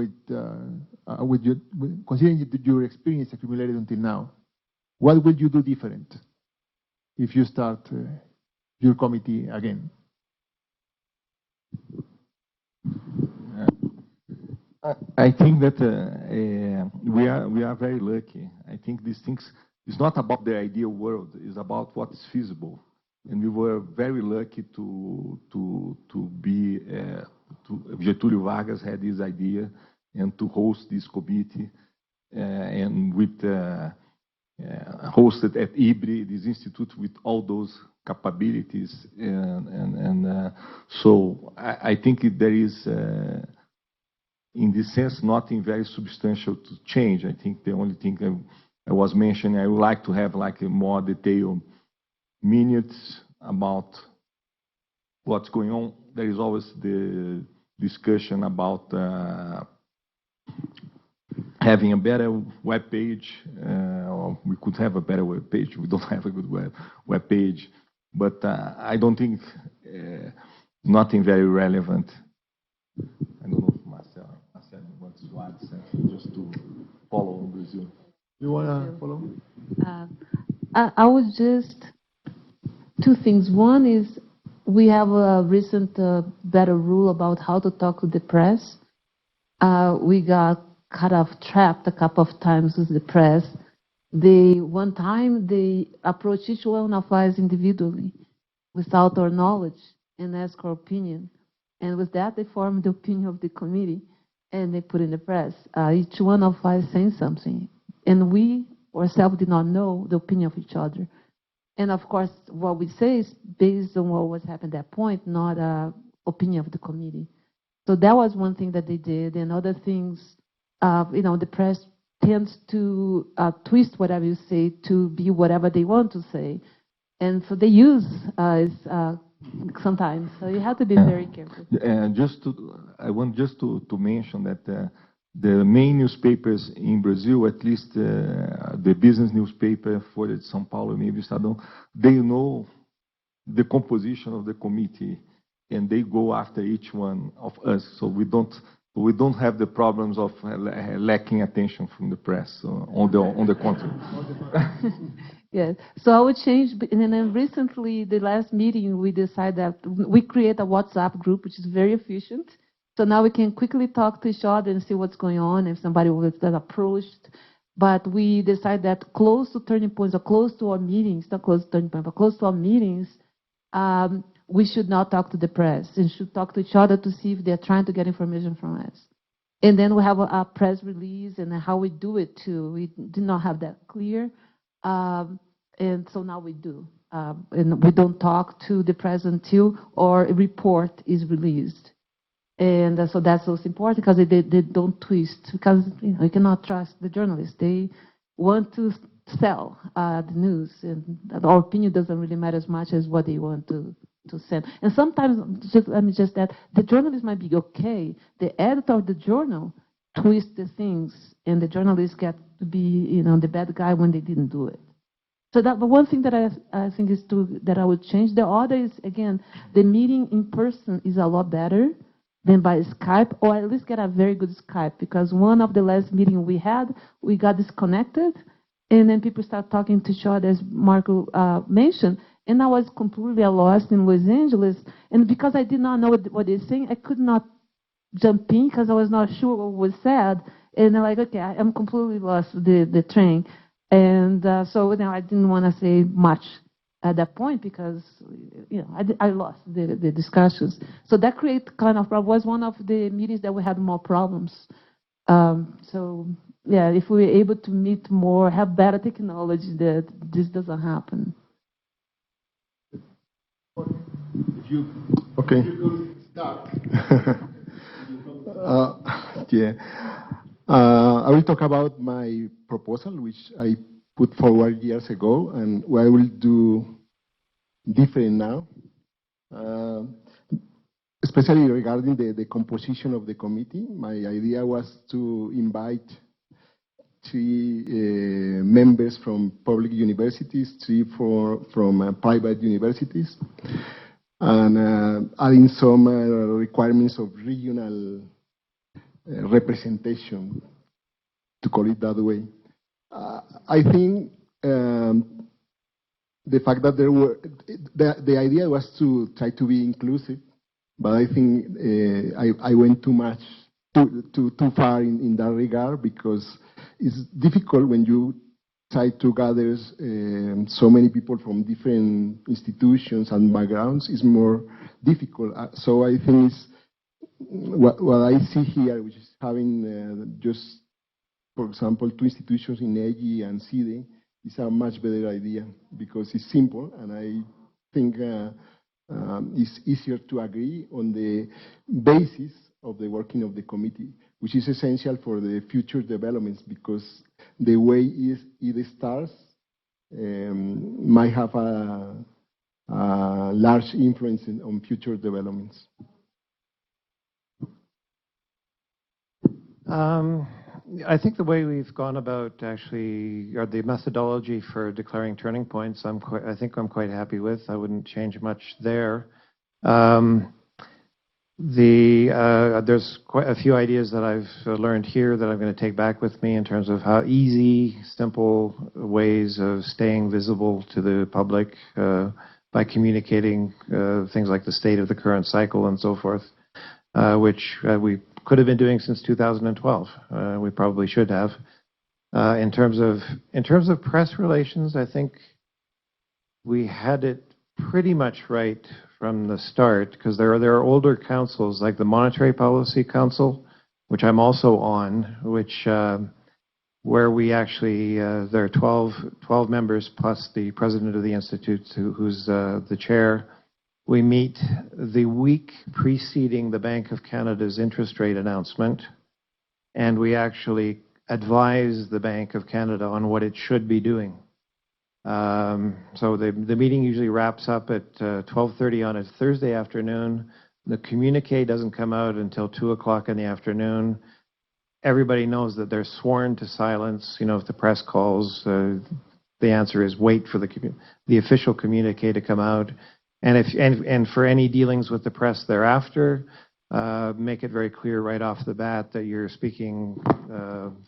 considering your experience accumulated until now, what would you do different if you start your committee again? I think that we are very lucky. I think these things, it's not about the ideal world, it's about what is feasible. And we were very lucky to be, Getúlio Vargas had this idea and to host this committee and with hosted at IBRI, this institute with all those capabilities. So I think there is, in this sense, nothing very substantial to change. I think the only thing I was mentioning, I would like to have like a more detailed minutes about what's going on. There is always the discussion about having a better web page, or we could have a better web page. We don't have a good web page, but I don't think nothing very relevant. I don't know if Marcelle wants to add something just to follow on Brazil. You want to follow? I would just, two things. One is we have a recent better rule about how to talk with the press. We got kind of trapped a couple of times with the press. One time they approached each one of us individually without our knowledge and asked our opinion. And with that, they formed the opinion of the committee and they put in the press. Each one of us saying something. And we ourselves did not know the opinion of each other. And of course, what we say is based on what was happening at that point, not opinion of the committee. So that was one thing that they did. And other things, the press tends to twist whatever you say to be whatever they want to say. And so they use sometimes. So you have to be very careful. And I want to mention that the main newspapers in Brazil, at least the business newspaper, Folha de São Paulo, maybe Estadão, they know the composition of the committee, and they go after each one of us. So we don't have the problems of lacking attention from the press. So on the contrary. Yes. So I would change. And then recently, the last meeting, we decided that we create a WhatsApp group, which is very efficient. So now we can quickly talk to each other and see what's going on if somebody was approached. But we decided that close to turning points or close to our meetings, not close to turning points, but close to our meetings, we should not talk to the press and should talk to each other to see if they're trying to get information from us. And then we have a press release and how we do it too. We did not have that clear. And so now we do. And we don't talk to the press until our report is released. And so that's also important because they don't twist, because you cannot trust the journalists. They want to sell the news, and our opinion doesn't really matter as much as what they want to send. And sometimes, let me just add, the journalist might be okay. The editor of the journal twists the things, and the journalists get to be the bad guy when they didn't do it. So that, but one thing that I think is that I would change. The other is, again, the meeting in person is a lot better than by Skype, or at least get a very good Skype, because one of the last meetings we had, we got disconnected, and then people start talking to each other, as Marco mentioned, and I was completely lost in Los Angeles, and because I did not know what they're saying, I could not jump in because I was not sure what was said, and I'm like, okay, I'm completely lost the train, and so now I didn't want to say much at that point because I lost the discussions. So that created was one of the meetings that we had more problems. So yeah, if we were able to meet more, have better technology, that this doesn't happen. Okay. Yeah. I will talk about my proposal, which I put forward years ago, and what I will do different now. especially regarding the composition of the committee. My idea was to invite 3 members from public universities, 3 from private universities, and adding some requirements of regional representation, to call it that way. I think the fact that there were, the idea was to try to be inclusive, but I think I went too far in that regard, because it's difficult when you try to gather so many people from different institutions and backgrounds. It's more difficult. So I think it's, what I see here, which is having just, for example, 2 institutions, INEGI and CD, is a much better idea, because it's simple, and I think it's easier to agree on the basis of the working of the committee, which is essential for the future developments, because the way it starts might have a large influence on future developments. I think the way we've gone about actually, or the methodology for declaring turning points, I think I'm quite happy with. I wouldn't change much there. There's quite a few ideas that I've learned here that I'm going to take back with me in terms of how easy, simple ways of staying visible to the public by communicating things like the state of the current cycle and so forth, which we could have been doing since 2012. We probably should have. In terms of press relations, I think we had it pretty much right from the start, because there are older councils like the Monetary Policy Council, which I'm also on, which where we actually there are 12 members plus the president of the institute, who's the chair. We meet the week preceding the Bank of Canada's interest rate announcement, and we actually advise the Bank of Canada on what it should be doing. So the meeting usually wraps up at 12:30 on a Thursday afternoon. The communique doesn't come out until 2 o'clock in the afternoon. Everybody knows that they're sworn to silence. You know, if the press calls, the answer is wait for the official communique to come out. And for any dealings with the press thereafter, make it very clear right off the bat that you're speaking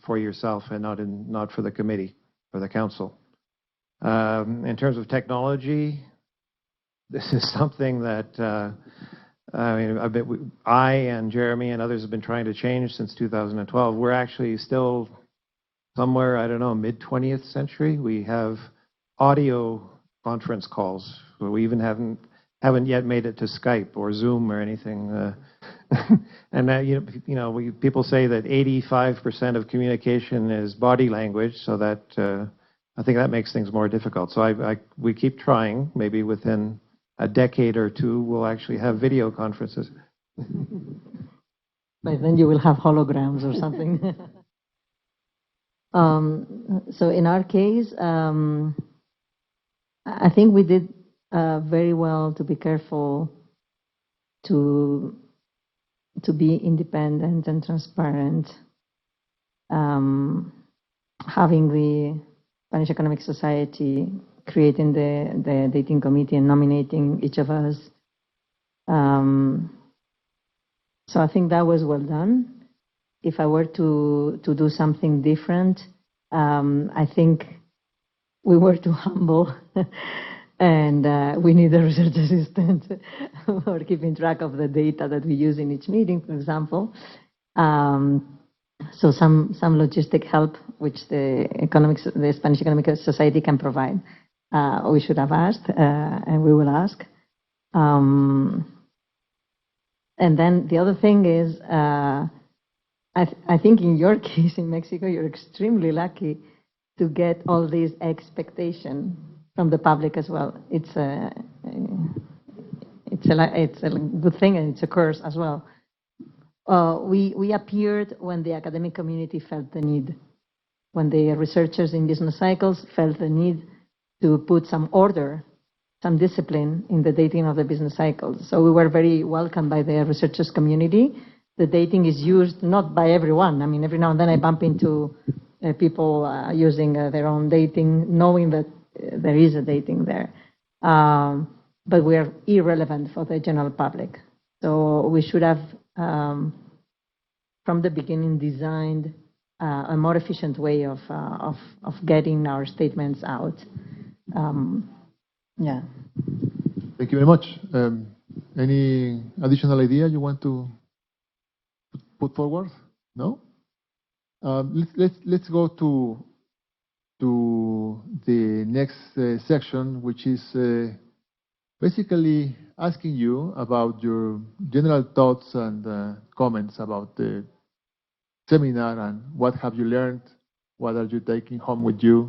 for yourself and not for the committee or the council. In terms of technology, this is something that I and Jeremy and others have been trying to change since 2012. We're actually still somewhere, I don't know, mid-20th century. We have audio conference calls. We even haven't yet made it to Skype or Zoom or anything. And people say that 85% of communication is body language, so that I think that makes things more difficult. So we keep trying. Maybe within a decade or 2, we'll actually have video conferences. But then you will have holograms or something. So in our case, I think we did very well to be careful to be independent and transparent. Having the Spanish Economic Society creating the dating committee and nominating each of us. So I think that was well done. If I were to do something different, I think we were too humble and we need a research assistant for keeping track of the data that we use in each meeting, for example. So some logistic help, which the Spanish Economic Society can provide. We should have asked, and we will ask. And then the other thing is, I think in your case in Mexico, you're extremely lucky to get all these expectation from the public as well. It's a good thing, and it's a curse as well. We appeared when the academic community felt the need, when the researchers in business cycles felt the need to put some order some discipline in the dating of the business cycles. So we were very welcomed by the researchers community. The dating is used not by everyone. I mean, every now and then I bump into people using their own dating, knowing that there is a dating there. But we are irrelevant for the general public. So we should have, from the beginning, designed a more efficient way of getting our statements out. Yeah. Thank you very much. Any additional idea you want to put forward? No? Let's go to the next section, which is basically asking you about your general thoughts and comments about the seminar and what have you learned, what are you taking home with you,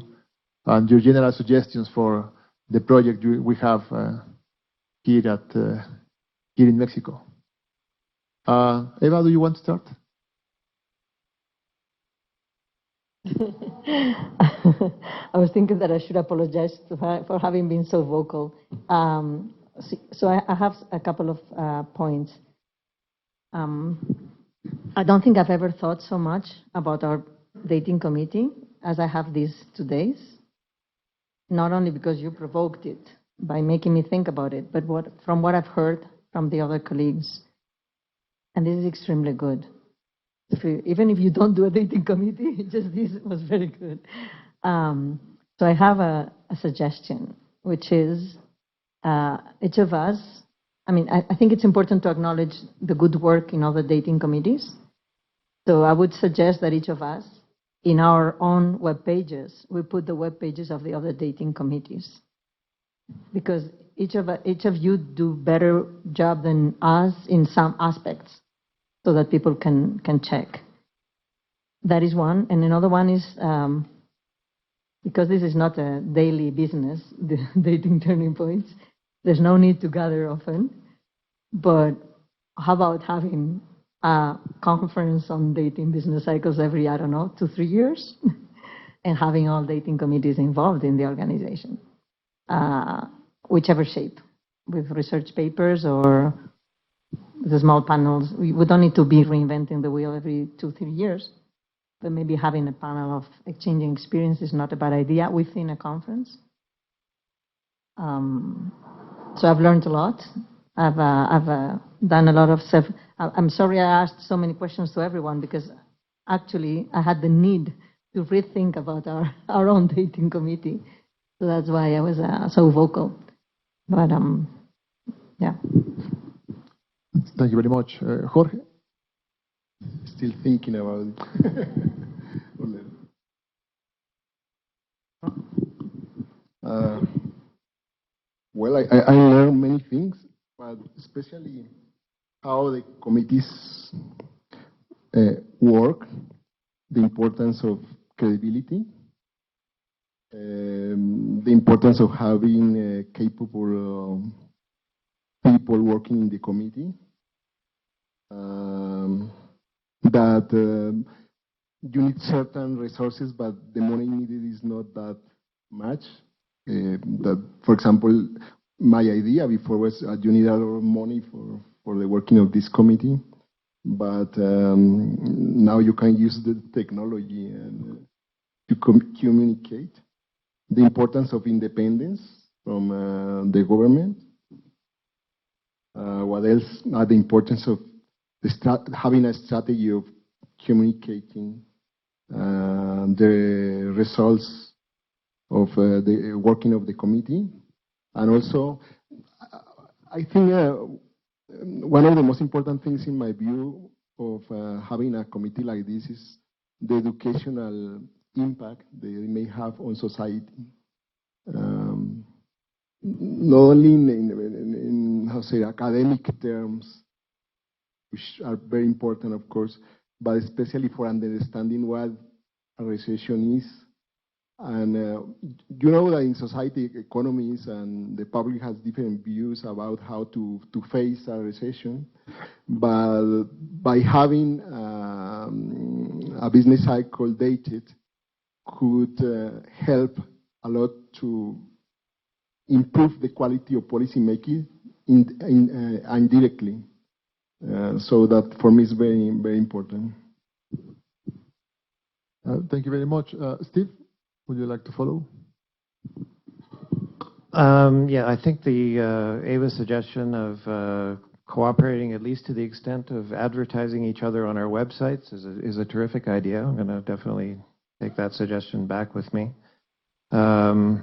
and your general suggestions for the project we have here in Mexico. Eva, do you want to start? I was thinking that I should apologize for having been so vocal. So I have a couple of points. I don't think I've ever thought so much about our dating committee as I have these 2 days. Not only because you provoked it by making me think about it, but from what I've heard from the other colleagues. And this is extremely good. Even if you don't do a dating committee, just this was very good. So I have a suggestion, which is each of us, I mean, I think it's important to acknowledge the good work in other dating committees. So I would suggest that each of us, in our own web pages, we put the web pages of the other dating committees. Because each of you do better job than us in some aspects, so that people can check. That is one. And another one is, because this is not a daily business, the dating turning points, there's no need to gather often. But how about having a conference on dating business cycles every, I don't know, 2-3 years? And having all dating committees involved in the organization, whichever shape, with research papers or the small panels. We don't need to be reinventing the wheel every 2-3 years, but maybe having a panel of exchanging experience is not a bad idea within a conference. So I've learned a lot. I've done a lot of stuff. I'm sorry I asked so many questions to everyone, because actually I had the need to rethink about our own dating committee. So that's why I was so vocal. But yeah. Thank you very much. Jorge? Still thinking about it. Well, I learned many things, but especially how the committees work, the importance of credibility, the importance of having capable people working in the committee, that you need certain resources, but the money needed is not that much. That, for example, my idea before was you need a lot of money for the working of this committee, but now you can use the technology and to communicate. The importance of independence from the government. What else? The importance of having a strategy of communicating the results of the working of the committee. And also, I think one of the most important things in my view of having a committee like this is the educational impact they may have on society. Not only in how to say, academic terms, which are very important, of course, but especially for understanding what a recession is. And you know that in society, economies and the public has different views about how to face a recession. But by having a business cycle dated could help a lot to improve the quality of policy making indirectly. So that for me is very, very important. Thank you very much. Steve, would you like to follow? Yeah, I think the Ava's suggestion of cooperating at least to the extent of advertising each other on our websites is a terrific idea. I'm going to definitely take that suggestion back with me. Yeah,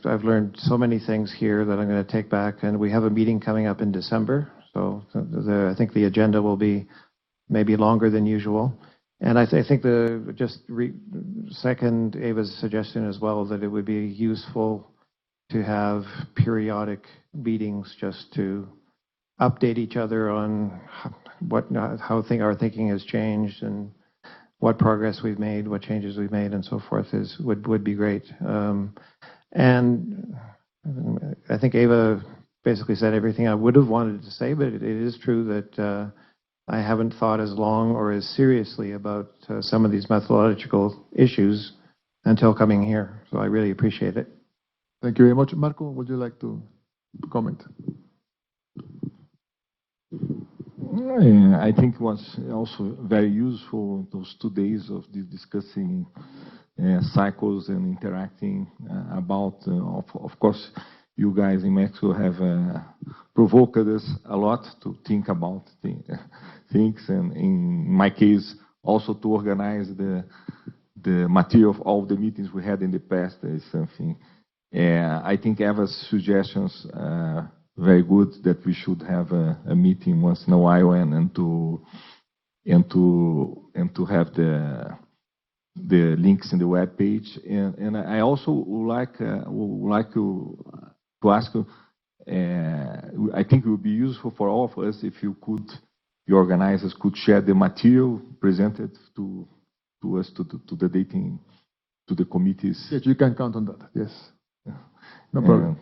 I've learned so many things here that I'm going to take back, and we have a meeting coming up in December, so I think the agenda will be maybe longer than usual. And I think second Ava's suggestion as well, that it would be useful to have periodic meetings just to update each other on how our thinking has changed and what progress we've made, what changes we've made, and so forth would be great. And I think Ava basically said everything I would have wanted to say, but it is true that I haven't thought as long or as seriously about some of these methodological issues until coming here. So I really appreciate it. Thank you very much. Marco, would you like to comment? I think it was also very useful those 2 days of discussing cycles and interacting about, of course, you guys in Mexico have provoked us a lot to think about things, and in my case, also to organize the material of all the meetings we had in the past is something. I think Eva's suggestions very good, that we should have a meeting once in a while and to have the links in the web page. And I also would like to ask you, I think it would be useful for all of us if you organizers could share the material presented to us, to the dating, to the committees. Yes, you can count on that. Yes. No problem.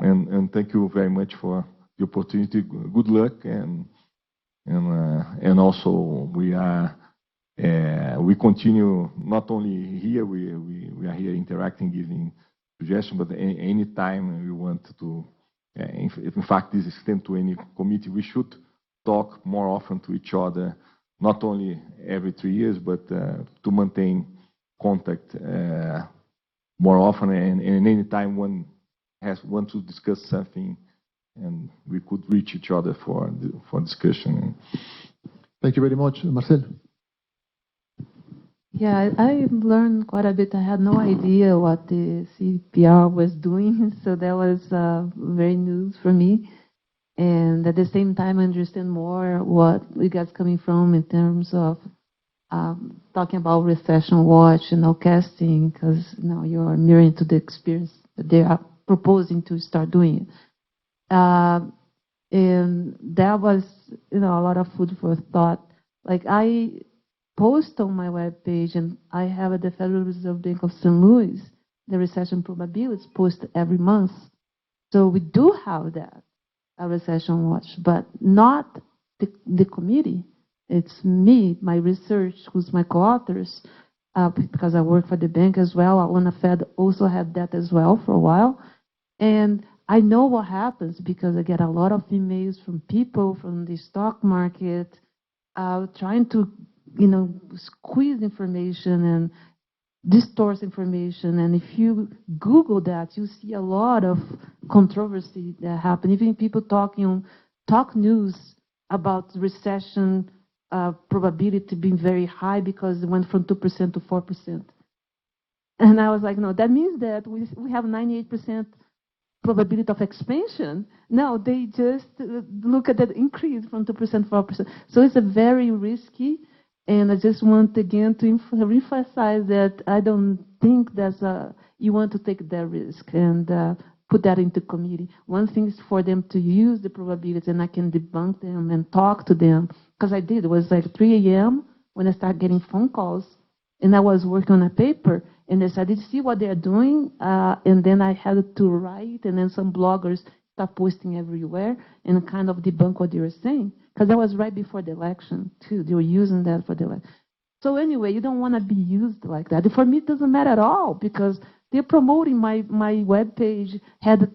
And thank you very much for the opportunity. Good luck, and also we continue not only here. We are here interacting, giving suggestions, but any time we want to. In fact, this extends to any committee. We should talk more often to each other, not only every 3 years, but to maintain contact more often, and any time one wants to discuss something, and we could reach each other for discussion. Thank you very much. Marcelle? Yeah, I learned quite a bit. I had no idea what the CPR was doing, so that was very news for me. And at the same time, I understand more what you guys coming from in terms of talking about recession watch and forecasting, because you're mirroring to the experience that they are proposing to start doing. And that was, a lot of food for thought. Like, I post on my webpage, and I have at the Federal Reserve Bank of St. Louis, the recession probabilities posted every month. So we do have that, a recession watch, but not the committee. It's me, my research, who's my co-authors, because I work for the bank as well. Alana Fed also had that as well for a while. And I know what happens because I get a lot of emails from people from the stock market trying to, squeeze information and distort information. And if you Google that, you see a lot of controversy that happen. Even people talking on talk news about recession probability being very high because it went from 2% to 4%. And I was like, no, that means that we have 98% probability of expansion. No, they just look at that increase from 2% to 4%. So it's a very risky, and I just want again to emphasize that I don't think you want to take that risk and put that into committee. One thing is for them to use the probabilities, and I can debunk them and talk to them. Because I did. It was like 3 a.m. when I started getting phone calls, and I was working on a paper, and I said, did you see what they're doing? And then I had to write, and then some bloggers start posting everywhere and kind of debunk what they were saying. Because that was right before the election, too. They were using that for the election. So anyway, you don't want to be used like that. For me, it doesn't matter at all, because they're promoting my webpage, had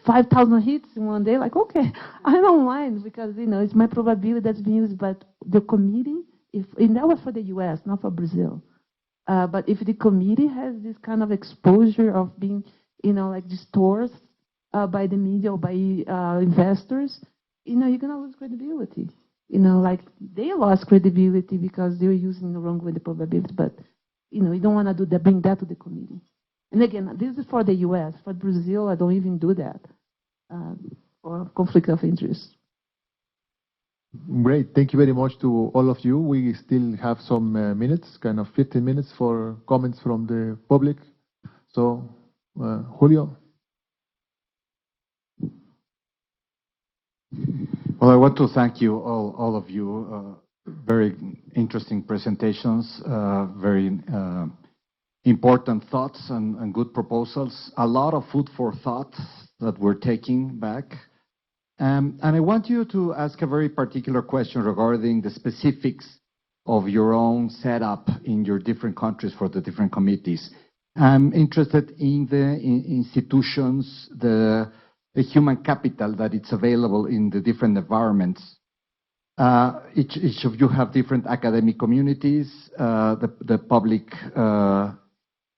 5,000 hits in one day. Like, okay, I don't mind because, it's my probability that's being used. But the committee, and that was for the U.S., not for Brazil. But if the committee has this kind of exposure of being, like distorted by the media or by investors, you're going to lose credibility. Like they lost credibility because they were using the wrong way the probability. But, you don't want to do that, bring that to the committee. And again, this is for the U.S. For Brazil, I don't even do that for conflict of interest. Great. Thank you very much to all of you. We still have some minutes, kind of 15 minutes for comments from the public. So, Julio. Well, I want to thank you, all of you. Very interesting presentations, very important thoughts and good proposals. A lot of food for thought that we're taking back. And I want you to ask a very particular question regarding the specifics of your own setup in your different countries for the different committees. I'm interested in the institutions, the human capital that it's available in the different environments. Each of you have different academic communities, the public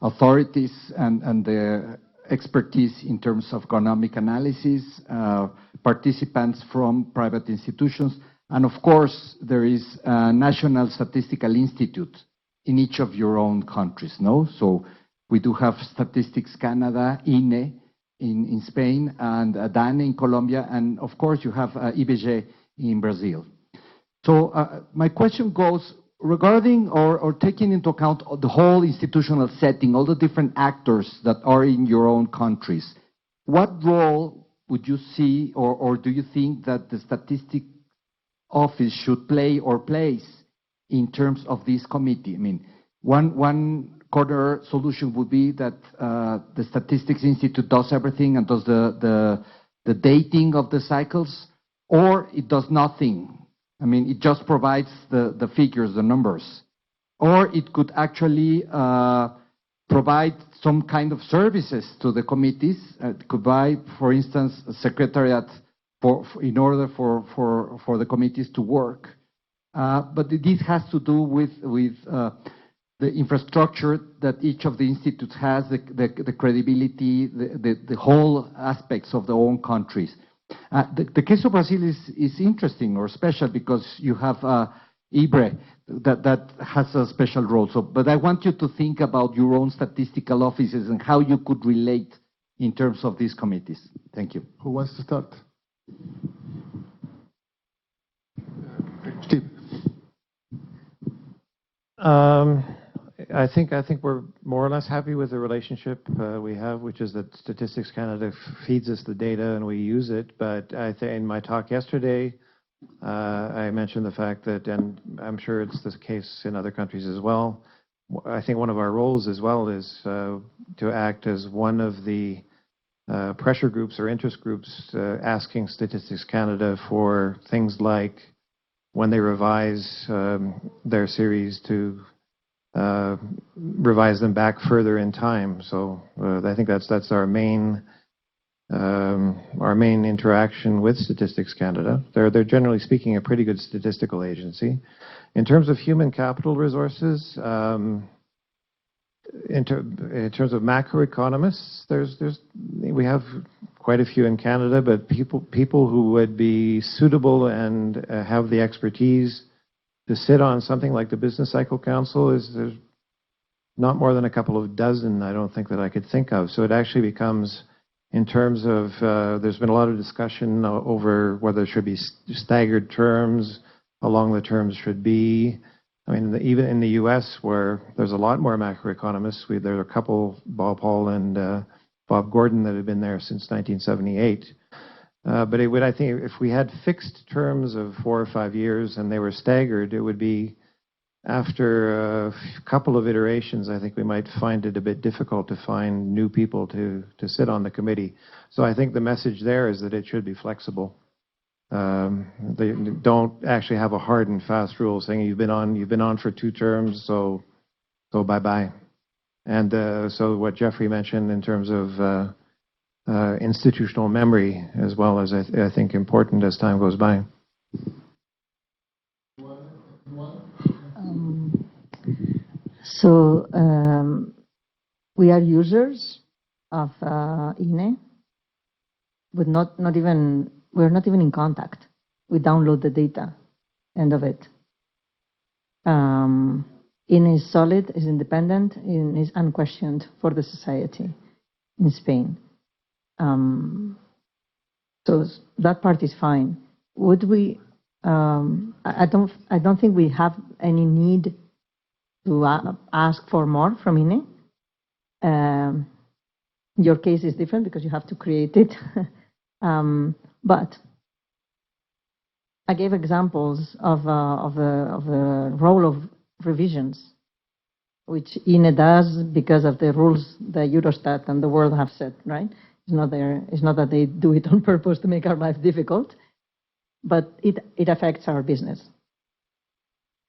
authorities and the expertise in terms of economic analysis, participants from private institutions, and of course there is a National Statistical Institute in each of your own countries, no? So we do have Statistics Canada, INE in Spain, and DANE in Colombia, and of course you have IBGE in Brazil. So my question goes regarding or taking into account the whole institutional setting, all the different actors that are in your own countries. What role would you see or do you think that the Statistics Office should play or plays in terms of this committee? I mean, one corner solution would be that the Statistics Institute does everything and does the dating of the cycles, or it does nothing. I mean, it just provides the figures, the numbers. Or it could actually provide some kind of services to the committees. It could buy, for instance, a secretariat in order for the committees to work. But this has to do with the infrastructure that each of the institutes has, the credibility, the whole aspects of their own countries. The case of Brazil is interesting or special because you have IBRE that has a special role. So, but I want you to think about your own statistical offices and how you could relate in terms of these committees. Thank you. Who wants to start? Steve. I think we're more or less happy with the relationship we have, which is that Statistics Canada feeds us the data and we use it. But I think in my talk yesterday, I mentioned the fact that, and I'm sure it's the case in other countries as well, I think one of our roles as well is to act as one of the pressure groups or interest groups asking Statistics Canada for things like when they revise their series to revise them back further in time. So I think that's our main interaction with Statistics Canada. They're generally speaking a pretty good statistical agency. In terms of human capital resources, in terms of macroeconomists, we have quite a few in Canada, but people who would be suitable and have the expertise to sit on something like the Business Cycle Council there's not more than a couple of dozen, I don't think, that I could think of. So it actually becomes, in terms of, there's been a lot of discussion over whether there should be staggered terms, how long the terms should be. I mean, even in the U.S., where there's a lot more macroeconomists, there are a couple, Bob Hall and Bob Gordon, that have been there since 1978. But it would, I think, if we had fixed terms of 4 or 5 years and they were staggered, it would be after a couple of iterations, I think we might find it a bit difficult to find new people to sit on the committee. So I think the message there is that it should be flexible. They don't actually have a hard and fast rule saying you've been on for 2 terms, so bye-bye. And so what Jeffrey mentioned in terms of institutional memory as well as I think important as time goes by. We are users of INE, but we're not even in contact. We download the data, end of it. INE is solid, is independent, and is unquestioned for the society in Spain. So that part is fine. Would we? I don't think we have any need to ask for more from INE. Your case is different because you have to create it. But I gave examples of the role of revisions, which INE does because of the rules that Eurostat and the world have set, right? It's not that they do it on purpose to make our life difficult, but it affects our business.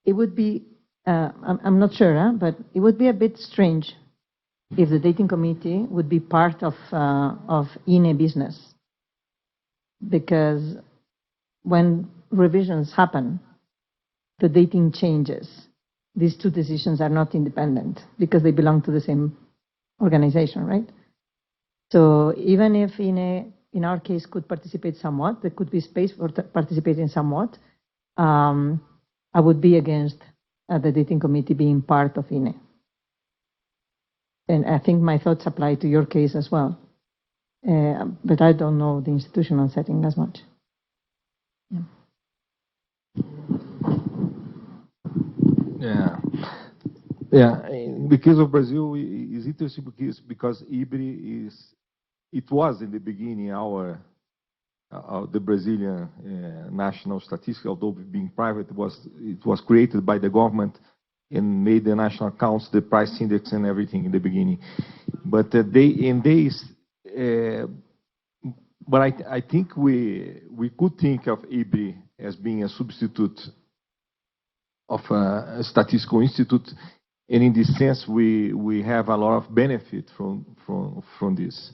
It would be, I'm not sure, but it would be a bit strange if the dating committee would be part of INE business. Because when revisions happen, the dating changes. These two decisions are not independent because they belong to the same organization, right? So even if INE, in our case, could participate somewhat, there could be space for participating somewhat, I would be against the dating committee being part of INE. And I think my thoughts apply to your case as well. But I don't know the institutional setting as much. Yeah. In the case of Brazil, it's interesting because IBRE was in the beginning the Brazilian national statistics, although being private, it was created by the government and made the national accounts, the price index and everything in the beginning. But I think we could think of IBRE as being a substitute of a statistical institute, and in this sense, we have a lot of benefit from this.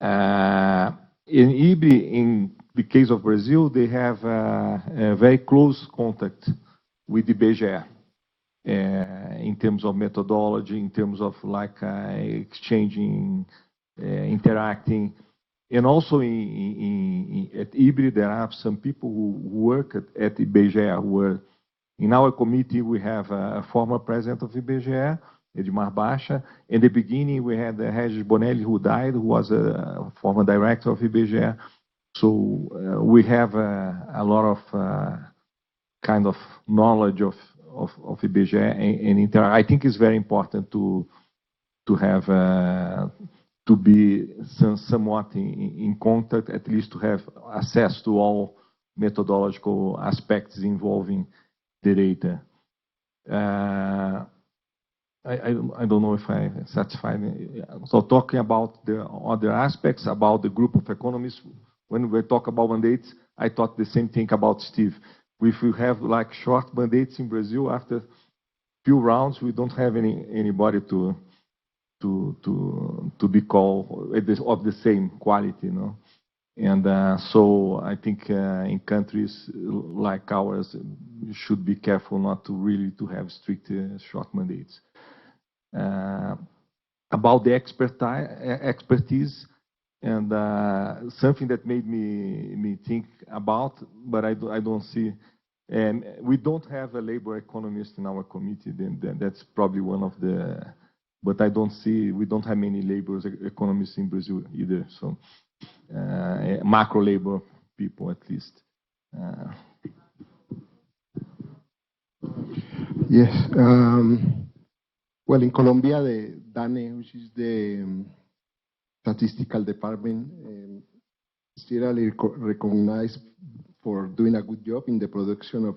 In IBRE, in the case of Brazil, they have a very close contact with the IBGE in terms of methodology, in terms of exchanging, interacting. And also at IBRE, there are some people who work at IBGE who were in our committee. We have a former president of IBGE, Edmar Baixa. In the beginning, we had Regis Bonelli, who died, who was a former director of IBGE. So we have a lot of kind of knowledge of IBGE and I think it's very important to have to be somewhat in contact, at least to have access to all methodological aspects involving the data. I don't know if I satisfied. So talking about the other aspects, about the group of economists, when we talk about mandates, I thought the same thing about Steve. If we have short mandates in Brazil, after few rounds, we don't have anybody to be called of the same quality, you know. And so I think in countries like ours, you should be careful not to really have strict short mandates. About the expertise, and something that made me think about, but I don't see, and we don't have a labor economist in our committee. Then that's probably one of the, but I don't see, we don't have many labor economists in Brazil either. So macro labor people at least. Yes. Well, in Colombia, the DANE, which is the statistical department, is generally recognized for doing a good job in the production of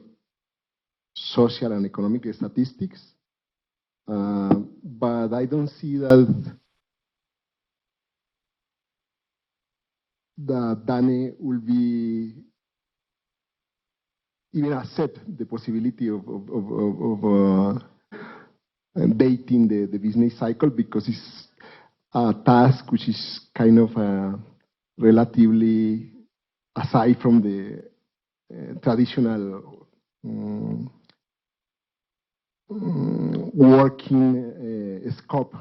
social and economic statistics. But I don't see that DANE will be even accept the possibility of dating the business cycle, because it's a task which is kind of relatively aside from the traditional working scope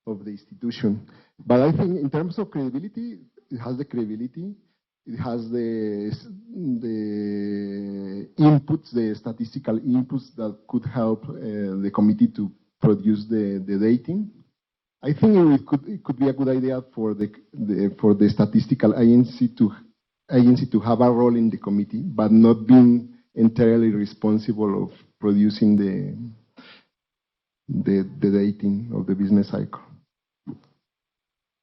of the institution. But I think in terms of credibility, it has the credibility, it has the inputs, the statistical inputs that could help the committee to produce the dating. I think it could be a good idea for the statistical agency to have a role in the committee, but not being entirely responsible of producing the dating of the business cycle.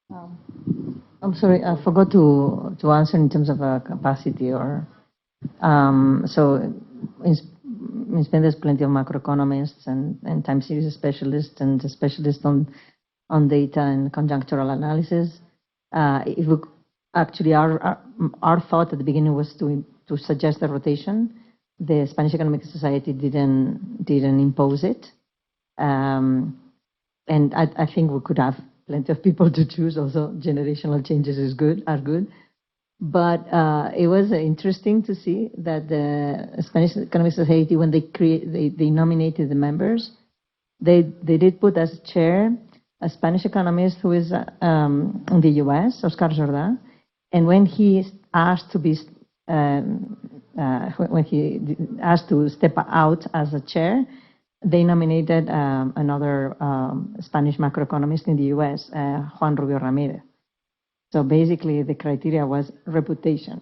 I'm sorry, I forgot to answer in terms of capacity or so in Spain there's plenty of macroeconomists and time series specialists and specialists on data and conjunctural analysis. If we actually our thought at the beginning was to suggest a rotation. The Spanish Economic Society didn't impose it, and I think we could have plenty of people to choose. Also, generational changes are good. But it was interesting to see that the Spanish Economic Society, when they nominated the members, they did put as chair a Spanish economist who is in the U.S., Oscar Jordá, and when he asked to be when he asked to step out as a chair, they nominated another Spanish macroeconomist in the U.S., Juan Rubio Ramirez. So basically, the criteria was reputation,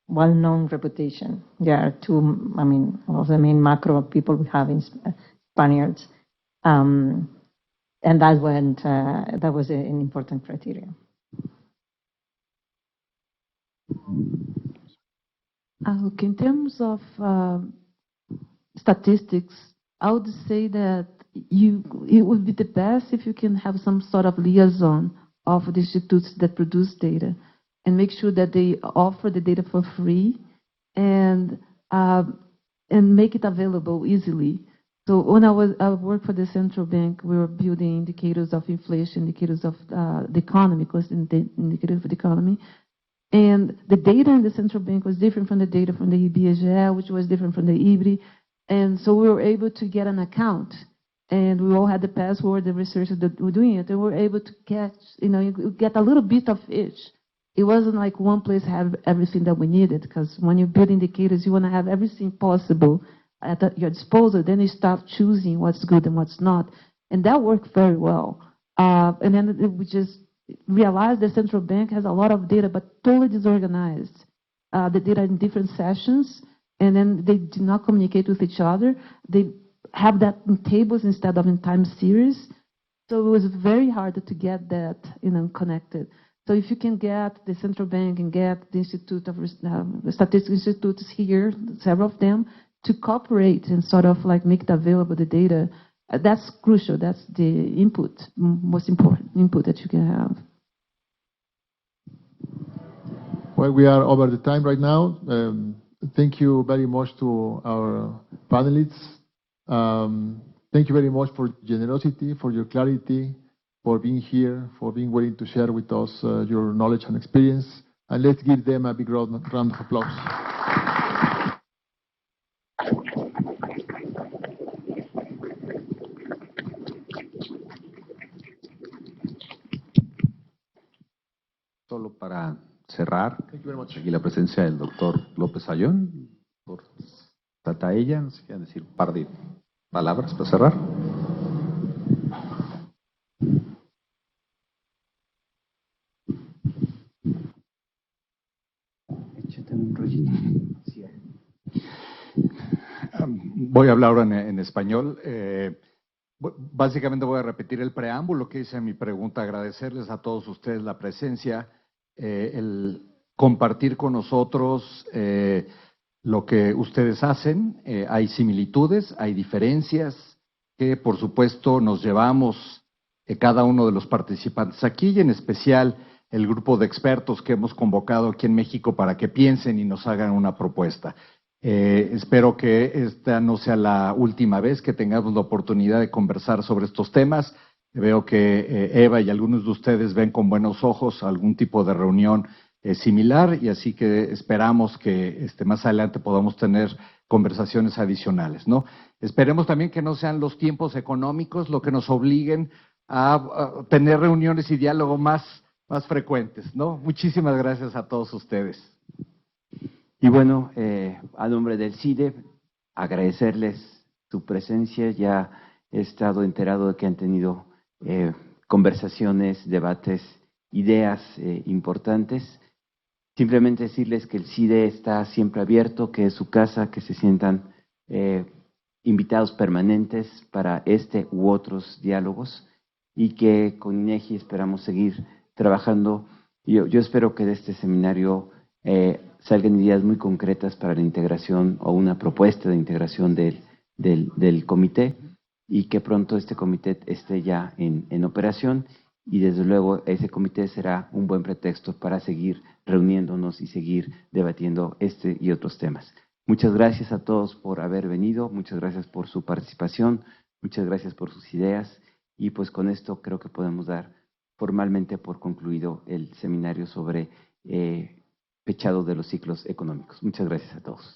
well-known reputation. There are two, of the main macro people we have in Spaniards, and that was an important criteria. Okay, in terms of statistics, I would say that it would be the best if you can have some sort of liaison of the institutes that produce data and make sure that they offer the data for free and make it available easily. So when I worked for the central bank, we were building indicators of inflation, indicators of the economy, indicators of the economy. And the data in the central bank was different from the data from the IBGE, which was different from the IBRI. And so we were able to get an account. And we all had the password, the researchers that were doing it. And we were able to catch, you get a little bit of each. It wasn't like one place had everything that we needed, because when you build indicators, you want to have everything possible at your disposal. Then you start choosing what's good and what's not. And that worked very well. And then we just realized the central bank has a lot of data, but totally disorganized. The data in different sessions, and then they do not communicate with each other. They have that in tables instead of in time series. So it was very hard to get that connected. So if you can get the central bank and get the Institute of Statistics Institutes here, several of them, to cooperate and sort of like make it available, the data, that's crucial. That's the input, most important input that you can have. Well, we are over the time right now. Thank you very much to our panelists. Thank you very much for your generosity, for your clarity, for being here, for being willing to share with us your knowledge and experience. And let's give them a big round of applause. Solo para cerrar, aquí la presencia del doctor López Ayón, por Tata ella, no sé qué decir un par de palabras para cerrar. Voy a hablar ahora en español. Básicamente voy a repetir el preámbulo que hice en mi pregunta, agradecerles a todos ustedes la presencia, el compartir con nosotros lo que ustedes hacen. Hay similitudes, hay diferencias que por supuesto nos llevamos cada uno de los participantes aquí y en especial el grupo de expertos que hemos convocado aquí en México para que piensen y nos hagan una propuesta. Espero que esta no sea la última vez que tengamos la oportunidad de conversar sobre estos temas. Veo que Eva y algunos de ustedes ven con buenos ojos algún tipo de reunión similar, y así que esperamos que más adelante podamos tener conversaciones adicionales, ¿no? Esperemos también que no sean los tiempos económicos lo que nos obliguen a tener reuniones y diálogo más frecuentes, ¿no? Muchísimas gracias a todos ustedes. Y bueno, a nombre del CIDE, agradecerles su presencia. Ya he estado enterado de que han tenido conversaciones, debates, ideas importantes. Simplemente decirles que el CIDE está siempre abierto, que es su casa, que se sientan invitados permanentes para este u otros diálogos, y que con INEGI esperamos seguir trabajando. Yo espero que de este seminario salgan ideas muy concretas para la integración o una propuesta de integración del comité, y que pronto este comité esté ya en operación, y desde luego ese comité será un buen pretexto para seguir reuniéndonos y seguir debatiendo este y otros temas. Muchas gracias a todos por haber venido, muchas gracias por su participación, muchas gracias por sus ideas, y pues con esto creo que podemos dar formalmente por concluido el seminario sobre Fechado de los ciclos económicos. Muchas gracias a todos.